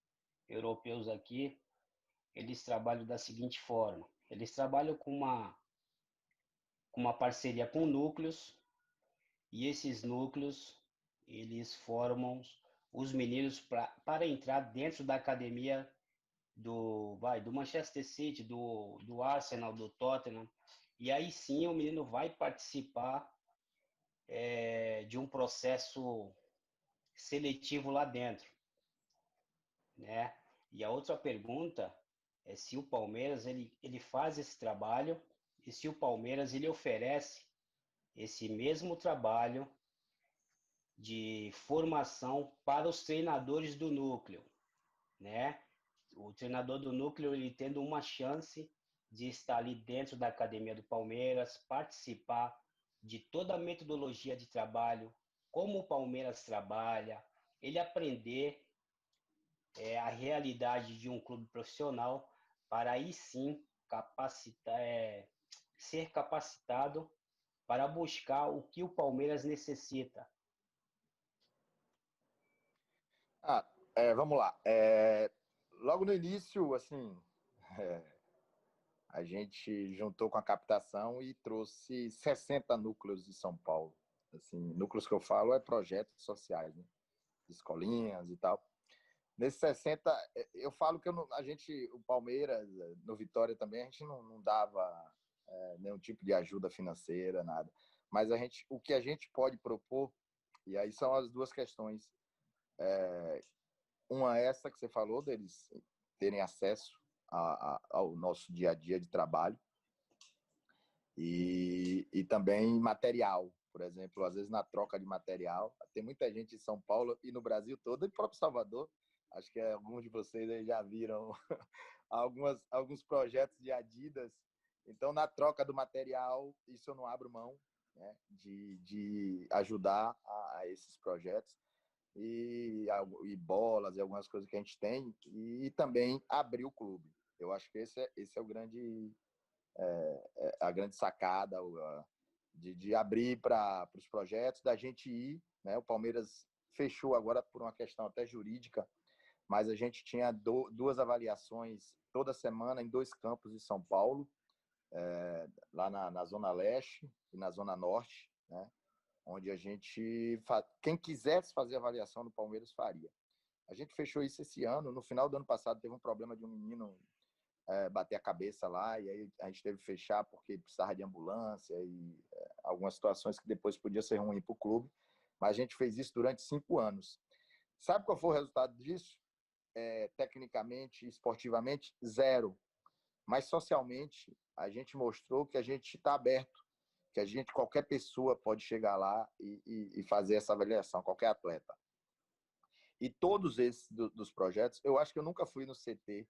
europeus aqui, eles trabalham da seguinte forma: eles trabalham com uma parceria com núcleos, e esses núcleos eles formam os meninos para entrar dentro da academia do Manchester City, do Arsenal, do Tottenham, e aí sim o menino vai participar de um processo seletivo lá dentro, né? E a outra pergunta é se o Palmeiras ele faz esse trabalho, e se o Palmeiras ele oferece esse mesmo trabalho de formação para os treinadores do núcleo, né? O treinador do núcleo ele tendo uma chance de estar ali dentro da academia do Palmeiras, participar de toda a metodologia de trabalho, como o Palmeiras trabalha, ele aprender a realidade de um clube profissional, para aí sim ser capacitado para buscar o que o Palmeiras necessita. Vamos lá. Logo no início, assim, a gente juntou com a captação e trouxe 60 núcleos de São Paulo. Assim, núcleos que eu falo é projetos sociais, né? Escolinhas e tal. Nesses 60, eu falo que o Palmeiras, no Vitória também, a gente não dava nenhum tipo de ajuda financeira, nada. Mas o que a gente pode propor, e aí são as duas questões Uma essa que você falou, deles terem acesso ao nosso dia a dia de trabalho e também material. Por exemplo, às vezes na troca de material, tem muita gente em São Paulo e no Brasil todo, e próprio Salvador, acho que alguns de vocês aí já viram alguns projetos de Adidas. Então, na troca do material, isso eu não abro mão, né, de ajudar a esses projetos e bolas e algumas coisas que a gente tem e também abrir o clube. Eu acho que esse é o grande a grande sacada de abrir para os projetos, da gente ir, né? O Palmeiras fechou agora por uma questão até jurídica, mas a gente tinha duas avaliações toda semana em 2 campos de São Paulo, lá na Zona Leste e na Zona Norte, né? Onde a gente, quem quisesse fazer avaliação do Palmeiras faria. A gente fechou isso esse ano. No final do ano passado teve um problema de um menino bater a cabeça lá, e aí a gente teve que fechar porque precisava de ambulância e algumas situações que depois podia ser ruim para o clube, mas a gente fez isso durante 5 anos. Sabe qual foi o resultado disso? Tecnicamente, esportivamente, 0. Mas socialmente, a gente mostrou que a gente está aberto, que qualquer pessoa pode chegar lá e fazer essa avaliação, qualquer atleta. E todos esses dos projetos, eu acho que eu nunca fui no CT,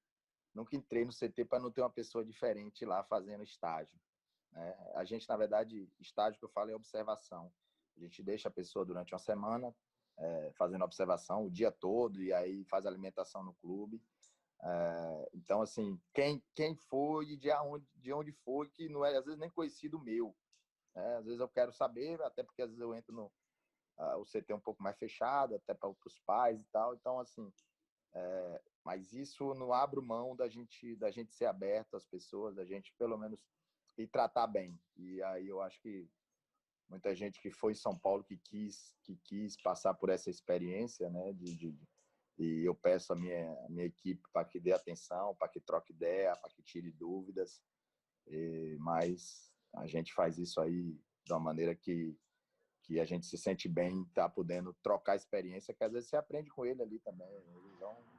nunca entrei no CT para não ter uma pessoa diferente lá fazendo estágio, né? A gente, na verdade, estágio que eu falo é observação. A gente deixa a pessoa durante uma semana fazendo observação o dia todo e aí faz alimentação no clube. Então, assim, quem foi e de onde foi, que não é, às vezes, nem conhecido meu. Às vezes eu quero saber, até porque às vezes eu entro no o CT um pouco mais fechado, até para os pais e tal. Então, assim, mas isso não abre mão da gente ser aberto às pessoas, da gente pelo menos e tratar bem. E aí eu acho que muita gente que foi em São Paulo que quis passar por essa experiência, né? E eu peço a minha equipe para que dê atenção, para que troque ideia, para que tire dúvidas. Mas a gente faz isso aí de uma maneira que a gente se sente bem, tá podendo trocar experiência, que às vezes você aprende com ele ali também.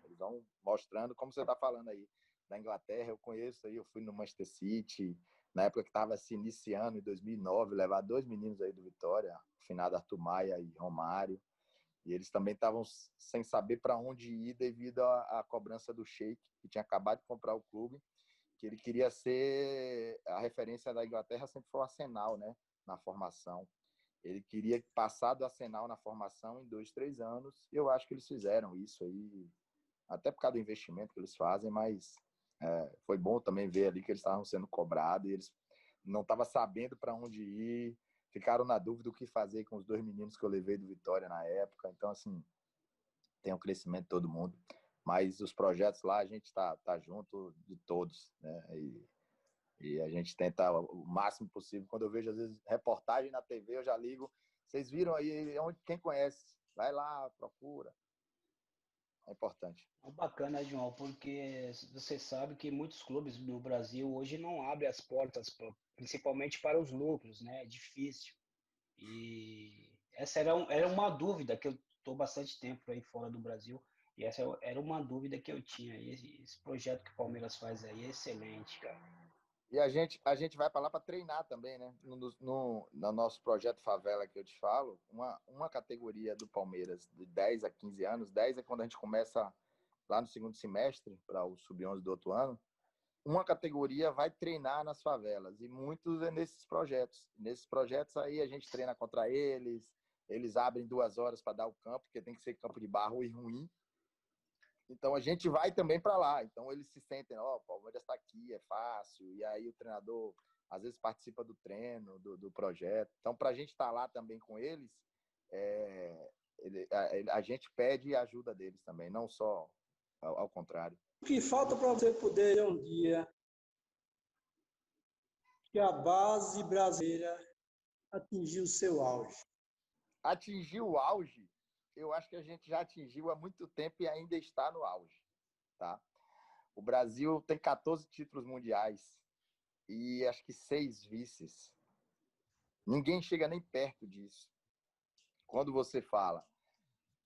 Eles vão mostrando, como você está falando aí, da Inglaterra, eu conheço aí, eu fui no Manchester City, na época que estava se iniciando, em 2009, levar 2 meninos aí do Vitória, o finado Arthur Maia e Romário, e eles também estavam sem saber para onde ir devido à cobrança do Sheik, que tinha acabado de comprar o clube, que ele queria ser a referência da Inglaterra, sempre foi o Arsenal, né, na formação. Ele queria passar do Arsenal na formação em 2, 3 anos. Eu acho que eles fizeram isso aí, até por causa do investimento que eles fazem, mas foi bom também ver ali que eles estavam sendo cobrados e eles não estavam sabendo para onde ir, ficaram na dúvida do que fazer com os 2 meninos que eu levei do Vitória na época. Então, assim, tem um crescimento de todo mundo. Mas os projetos lá, a gente tá junto de todos, né? E a gente tenta o máximo possível. Quando eu vejo, às vezes, reportagem na TV, eu já ligo. Vocês viram aí, quem conhece? Vai lá, procura. É importante. É bacana, João, porque você sabe que muitos clubes no Brasil hoje não abrem as portas, principalmente para os lucros, né? É difícil. E essa era uma dúvida que eu estou bastante tempo aí fora do Brasil, e essa era uma dúvida que eu tinha. E esse projeto que o Palmeiras faz aí é excelente, cara. E a gente vai para lá para treinar também, né? No nosso projeto Favela que eu te falo, uma categoria do Palmeiras de 10 a 15 anos, 10 é quando a gente começa lá no segundo semestre, para o sub-11 do outro ano, uma categoria vai treinar nas favelas, e muitos é nesses projetos. Nesses projetos aí a gente treina contra eles abrem 2 horas para dar o campo, porque tem que ser campo de barro e ruim. Então a gente vai também para lá. Então eles se sentem, ó, o Palmeiras está aqui, é fácil. E aí o treinador às vezes participa do treino, do projeto. Então para a gente estar lá também com eles, a gente pede ajuda deles também, não só ao contrário. O que falta para você poder um dia que a base brasileira atingiu o seu auge? Atingir o auge, eu acho que a gente já atingiu há muito tempo e ainda está no auge, tá? O Brasil tem 14 títulos mundiais e acho que 6 vices. Ninguém chega nem perto disso. Quando você fala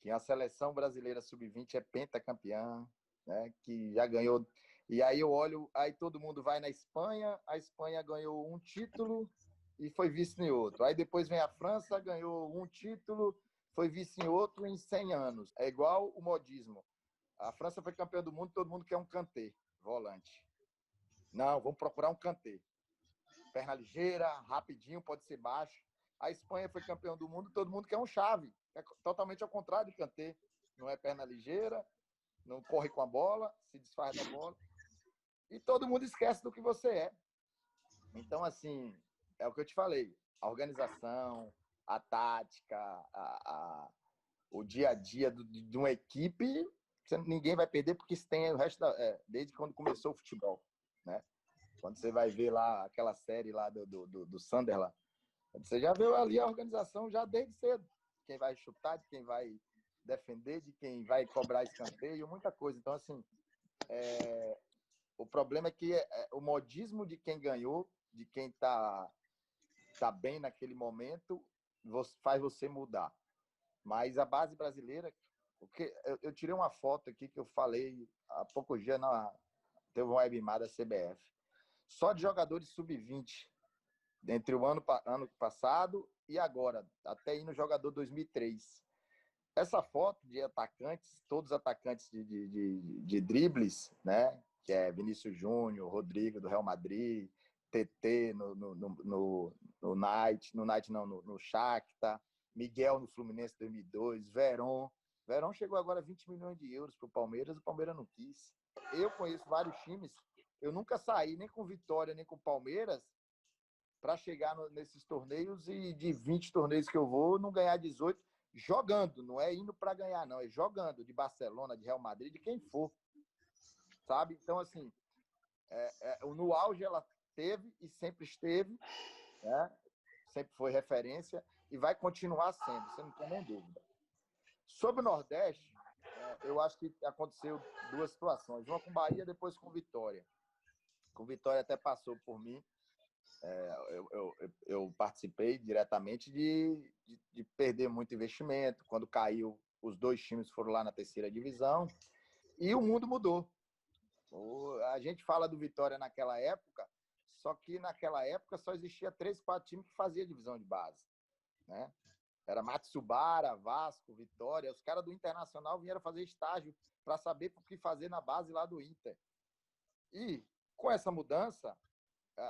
que a seleção brasileira sub-20 é pentacampeã, né? Que já ganhou. E aí eu olho, aí todo mundo vai na Espanha, a Espanha ganhou um título e foi vice em outro. Aí depois vem a França, ganhou um título, foi vice em outro em 100 anos. É igual o modismo. A França foi campeã do mundo, todo mundo quer um Kanté, volante. Não, vamos procurar um Kanté. Perna ligeira, rapidinho, pode ser baixo. A Espanha foi campeão do mundo, todo mundo quer um chave. É totalmente ao contrário de Kanté. Não é perna ligeira, não corre com a bola, se desfaz da bola. E todo mundo esquece do que você é. Então, assim, é o que eu te falei. A organização, a tática, o dia a dia de uma equipe, ninguém vai perder porque isso tem o resto desde quando começou o futebol, né? Quando você vai ver lá aquela série lá do Sunderland, você já viu ali a organização já desde cedo. Quem vai chutar, de quem vai defender, de quem vai cobrar escanteio, muita coisa. Então, assim, o problema é que o modismo de quem ganhou, de quem tá bem naquele momento, faz você mudar. Mas a base brasileira, porque eu tirei uma foto aqui que eu falei há poucos dias, teve uma webmar da CBF. Só de jogadores sub-20, entre o ano passado e agora, até ir no jogador 2003. Essa foto de atacantes, todos atacantes de dribles, né? Que é Vinícius Júnior, Rodrigo do Real Madrid, TT no Shakhtar, Miguel no Fluminense 2002, Verón chegou agora a 20 milhões de euros para o Palmeiras não quis. Eu conheço vários times, eu nunca saí nem com Vitória, nem com Palmeiras para chegar nesses torneios e de 20 torneios que eu vou, não ganhar 18, jogando, não é indo para ganhar, não, é jogando, de Barcelona, de Real Madrid, de quem for, sabe? Então, assim, no auge ela teve e sempre esteve, né? Sempre foi referência e vai continuar sendo, você não tem nem dúvida. Sobre o Nordeste, eu acho que aconteceu duas situações, uma com Bahia, depois com Vitória. Com Vitória até passou por mim, eu participei diretamente de perder muito investimento. Quando caiu, os dois times foram lá na terceira divisão e o mundo mudou. A gente fala do Vitória naquela época, só que naquela época só existia 3, 4 times que faziam divisão de base, né? Era Matsubara, Vasco, Vitória. Os caras do Internacional vieram fazer estágio para saber o que fazer na base lá do Inter. E com essa mudança,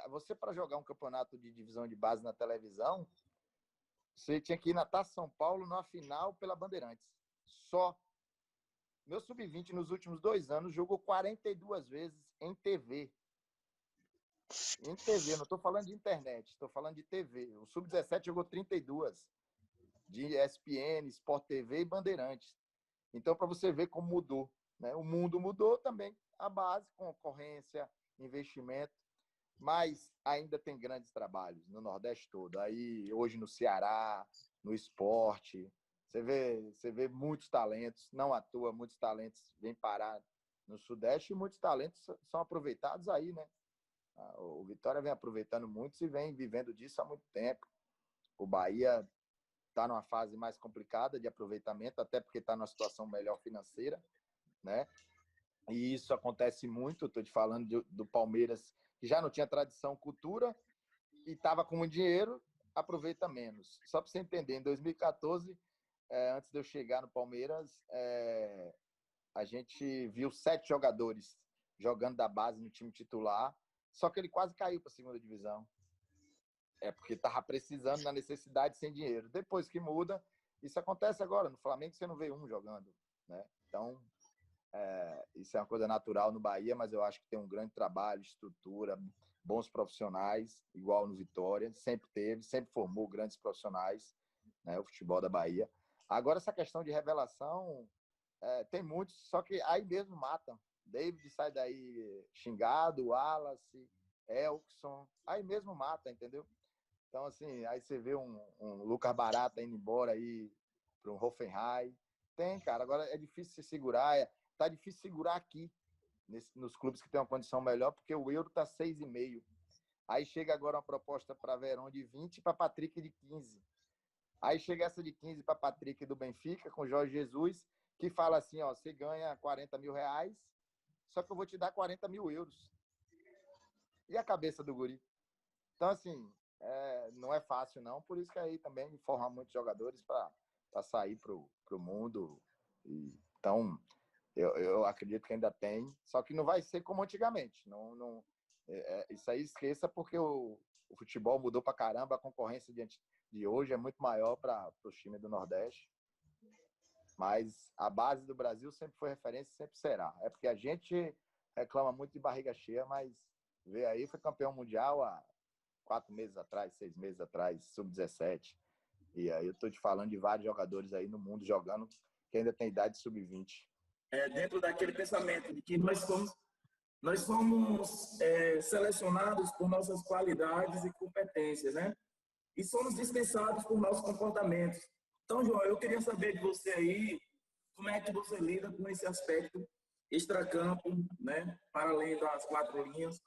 você, para jogar um campeonato de divisão de base na televisão, você tinha que ir na Taça São Paulo na final pela Bandeirantes. Só. Meu sub-20 nos últimos 2 anos jogou 42 vezes em TV. Em TV, não estou falando de internet, estou falando de TV. O sub-17 jogou 32 de ESPN, Sport TV e Bandeirantes. Então, para você ver como mudou, né? O mundo mudou também. A base, concorrência, investimento. Mas ainda tem grandes trabalhos no Nordeste todo. Aí, hoje no Ceará, no esporte, você vê muitos talentos, não à toa, muitos talentos vêm parar no Sudeste e muitos talentos são aproveitados aí, né? O Vitória vem aproveitando muitos e vem vivendo disso há muito tempo. O Bahia está numa fase mais complicada de aproveitamento, até porque está numa situação melhor financeira, né? E isso acontece muito. Estou te falando do Palmeiras, que já não tinha tradição, cultura, e estava com muito dinheiro, aproveita menos. Só para você entender, em 2014, antes de eu chegar no Palmeiras, a gente viu 7 jogadores jogando da base no time titular, só que ele quase caiu para a segunda divisão. Porque estava precisando, na necessidade, sem dinheiro. Depois que muda, isso acontece agora. No Flamengo você não vê um jogando, né? Então, isso é uma coisa natural no Bahia, mas eu acho que tem um grande trabalho, estrutura, bons profissionais, igual no Vitória. Sempre teve, sempre formou grandes profissionais, né? O futebol da Bahia. Agora, essa questão de revelação, tem muitos, só que aí mesmo matam. David sai daí xingado, Wallace, Elkson, aí mesmo mata, entendeu? Então, assim, aí você vê um Lucas Barata indo embora aí para um Hoffenheim. Tem, cara. Agora é difícil se segurar. Tá difícil segurar aqui, nos clubes que tem uma condição melhor, porque o euro tá 6,5. Aí chega agora uma proposta para Verón de 20 e para Patrick de 15. Aí chega essa de 15 para Patrick do Benfica, com Jorge Jesus, que fala assim, ó, você ganha 40 mil reais, só que eu vou te dar 40 mil euros. E a cabeça do guri? Então, assim, não é fácil, não. Por isso que aí também forma muitos jogadores para sair para o mundo. Então, eu acredito que ainda tem, só que não vai ser como antigamente. Isso aí esqueça, porque o futebol mudou para caramba, a concorrência de hoje é muito maior para os times do Nordeste. Mas a base do Brasil sempre foi referência, sempre será. É porque a gente reclama muito de barriga cheia, mas vê aí, foi campeão mundial há 4 meses atrás, 6 meses atrás, sub-17. E aí eu estou te falando de vários jogadores aí no mundo jogando que ainda tem idade sub-20. Dentro daquele pensamento de que nós somos selecionados por nossas qualidades e competências, né? E somos dispensados por nossos comportamentos. Então, João, eu queria saber de você aí, como é que você lida com esse aspecto extracampo, né? Para além das 4 linhas,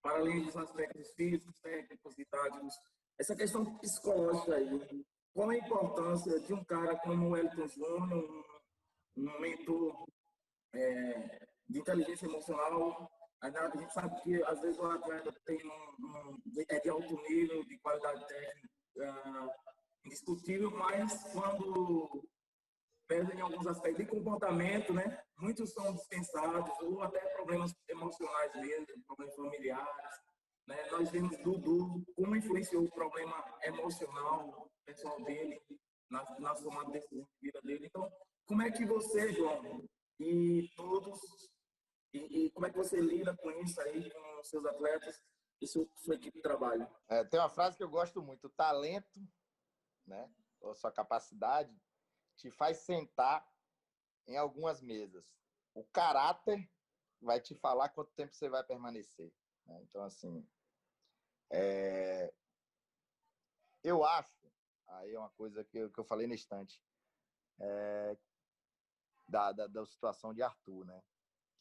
para além dos aspectos físicos, técnicos e táticos, essa questão psicológica aí. Qual a importância de um cara como o Wellington Júnior, um mentor de inteligência emocional? A gente sabe que, às vezes, o atleta tem é de alto nível, de qualidade técnica indiscutível, mas quando perdem em alguns aspectos de comportamento, né? Muitos são dispensados, ou até problemas emocionais mesmo, problemas familiares. Né? Nós vemos Dudu, como influenciou o problema emocional pessoal dele na tomada de decisão de vida dele. Então, como é que você, João, e todos, e como é que você lida com isso aí, com os seus atletas e sua equipe de trabalho? Tem uma frase que eu gosto muito: o talento, né, ou sua capacidade, te faz sentar em algumas mesas. O caráter vai te falar quanto tempo você vai permanecer. Né? Então, assim, eu acho, aí é uma coisa que eu falei na estante, da situação de Arthur, né?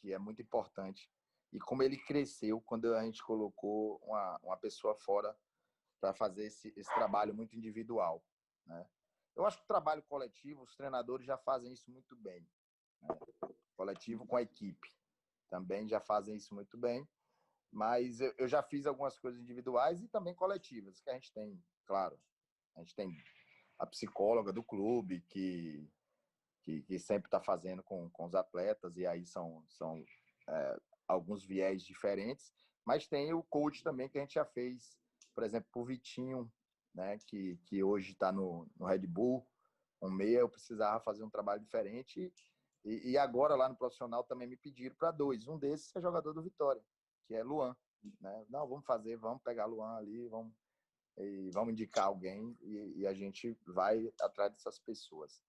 Que é muito importante. E como ele cresceu quando a gente colocou uma pessoa fora para fazer esse trabalho muito individual. Né? Eu acho que o trabalho coletivo, os treinadores já fazem isso muito bem. Né? Coletivo com a equipe também já fazem isso muito bem. Mas eu já fiz algumas coisas individuais e também coletivas, que a gente tem, claro. A gente tem a psicóloga do clube, que sempre está fazendo com os atletas, e aí são alguns viés diferentes. Mas tem o coach também, que a gente já fez, por exemplo, o Vitinho, né, que hoje está no Red Bull, um meia, eu precisava fazer um trabalho diferente. E agora, lá no profissional, também me pediram para 2. Um desses é jogador do Vitória, que é Luan. Né? Não, vamos pegar Luan ali, vamos indicar alguém e a gente vai atrás dessas pessoas.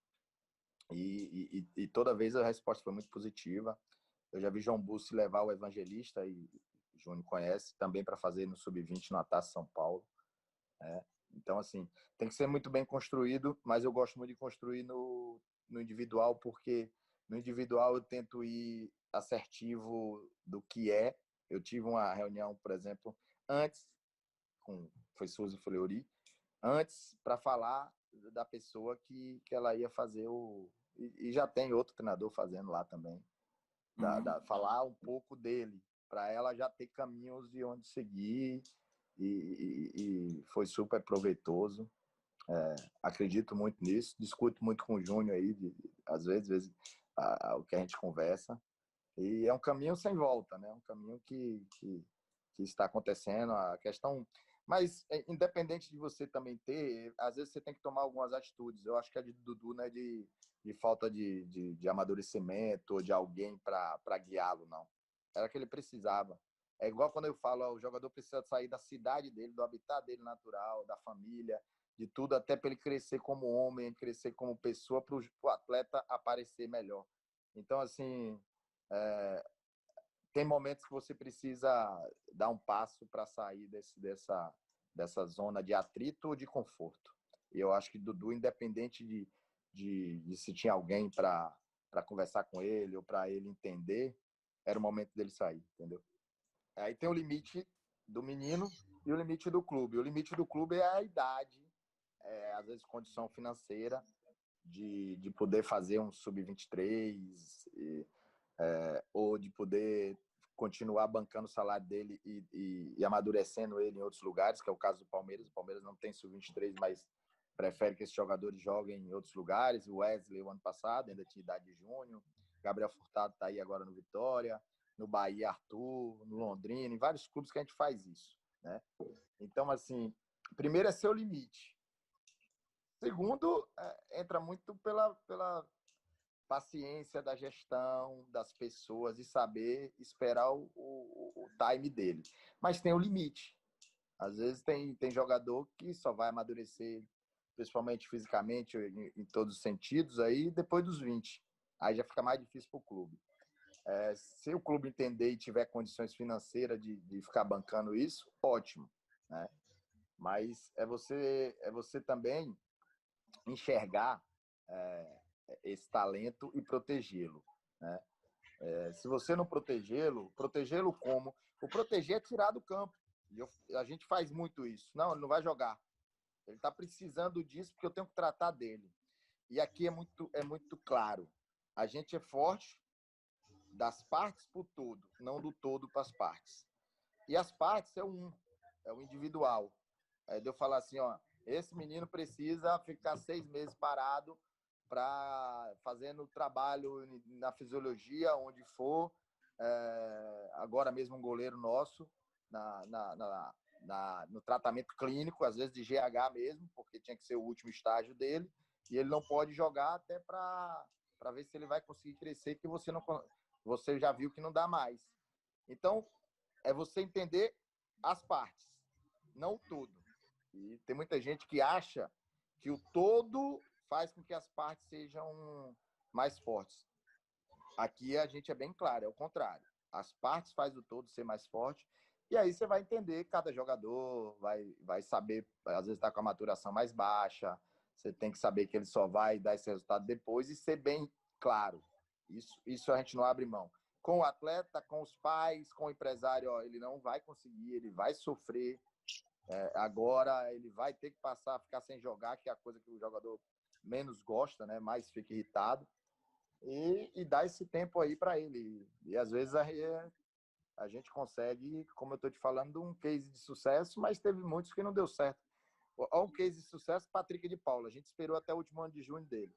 E toda vez a resposta foi muito positiva. Eu já vi João Bussi levar o Evangelista, e o Júnior conhece, também para fazer no Sub-20 na Taça São Paulo. Então, assim, tem que ser muito bem construído, mas eu gosto muito de construir no individual, porque no individual eu tento ir assertivo do que é. Eu tive uma reunião, por exemplo, antes, foi Souza Fleury, antes, para falar da pessoa que ela ia fazer e já tem outro treinador fazendo lá também, falar um pouco dele, para ela já ter caminhos de onde seguir, e foi super proveitoso. Acredito muito nisso, discuto muito com o Júnior aí, às vezes o que a gente conversa, e é um caminho sem volta, né? Um caminho que está acontecendo, a questão. Mas, independente de você também ter, às vezes você tem que tomar algumas atitudes. Eu acho que a de Dudu não é de falta de amadurecimento ou de alguém para guiá-lo, não. Era que ele precisava. É igual quando eu falo, o jogador precisa sair da cidade dele, do habitat dele natural, da família, de tudo, até para ele crescer como homem, crescer como pessoa, para o atleta aparecer melhor. Então, assim, tem momentos que você precisa dar um passo para sair dessa zona de atrito ou de conforto. E eu acho que Dudu, independente de se tinha alguém para conversar com ele ou para ele entender, era o momento dele sair, entendeu? Aí tem o limite do menino e o limite do clube. O limite do clube é a idade às vezes, condição financeira de poder fazer um sub-23 ou de poder continuar bancando o salário dele e amadurecendo ele em outros lugares, que é o caso do Palmeiras. O Palmeiras não tem sub-23, mas prefere que esses jogadores joguem em outros lugares. O Wesley, o ano passado, ainda tinha idade de junho. Gabriel Furtado está aí agora no Vitória. No Bahia, Arthur. No Londrina. Em vários clubes que a gente faz isso, né? Então, assim, primeiro é seu limite. Segundo, entra muito pela paciência da gestão, das pessoas e saber esperar o time dele. Mas tem o limite. Às vezes tem jogador que só vai amadurecer, principalmente fisicamente, em todos os sentidos, aí depois dos 20. Aí já fica mais difícil para o clube. Se o clube entender e tiver condições financeiras de ficar bancando isso, ótimo, né? Mas é você também enxergar esse talento e protegê-lo, né? Se você não protegê-lo como? O proteger é tirar do campo. E a gente faz muito isso. Não, ele não vai jogar. Ele está precisando disso porque eu tenho que tratar dele. E aqui é muito claro. A gente é forte das partes para o todo, não do todo para as partes. E as partes é o individual. De eu falar assim, ó, esse menino precisa ficar 6 meses parado fazendo trabalho na fisiologia, onde for. Agora mesmo um goleiro nosso no tratamento clínico, às vezes de GH mesmo, porque tinha que ser o último estágio dele, e ele não pode jogar até para ver se ele vai conseguir crescer, que você já viu que não dá mais. Então, é você entender as partes, não o todo. E tem muita gente que acha que o todo faz com que as partes sejam mais fortes. Aqui a gente é bem claro, é o contrário. As partes fazem o todo ser mais forte, e aí você vai entender cada jogador, vai saber, às vezes está com a maturação mais baixa, você tem que saber que ele só vai dar esse resultado depois e ser bem claro. Isso a gente não abre mão. Com o atleta, com os pais, com o empresário, ó, ele não vai conseguir, ele vai sofrer. Agora ele vai ter que passar a ficar sem jogar, que é a coisa que o jogador menos gosta, né? Mais fica irritado. E dar esse tempo aí para ele. E às vezes a gente consegue, como eu estou te falando, um case de sucesso, mas teve muitos que não deu certo. Olha um case de sucesso, Patrick de Paula. A gente esperou até o último ano de junho dele.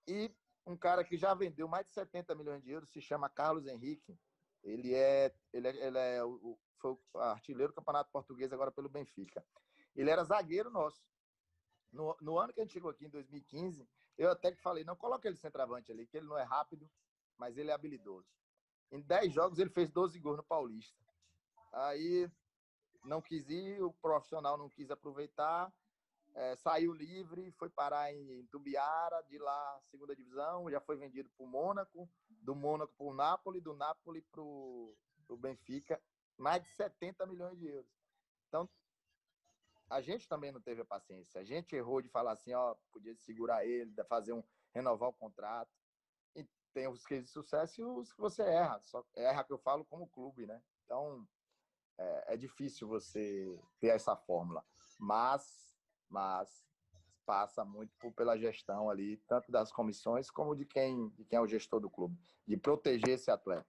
E um cara que já vendeu mais de 70 milhões de euros se chama Carlos Henrique. Ele foi o artilheiro do Campeonato Português agora pelo Benfica. Ele era zagueiro nosso. No ano que a gente chegou aqui, em 2015, eu até que falei, não, coloca ele centroavante ali, que ele não é rápido, mas ele é habilidoso. Em 10 jogos, ele fez 12 gols no Paulista. Aí, não quis ir, o profissional não quis aproveitar, saiu livre, foi parar em Tubiara, de lá, segunda divisão, já foi vendido para o Mônaco, do Mônaco para o Napoli, do Napoli para o Benfica, mais de 70 milhões de euros. Então, a gente também não teve a paciência. A gente errou de falar assim, ó, podia segurar ele, renovar o contrato. E tem os cases de sucesso e os que você erra. Só erra que eu falo como clube, né? Então, é difícil você ter essa fórmula. Mas passa muito pela gestão ali, tanto das comissões como de quem é o gestor do clube, de proteger esse atleta.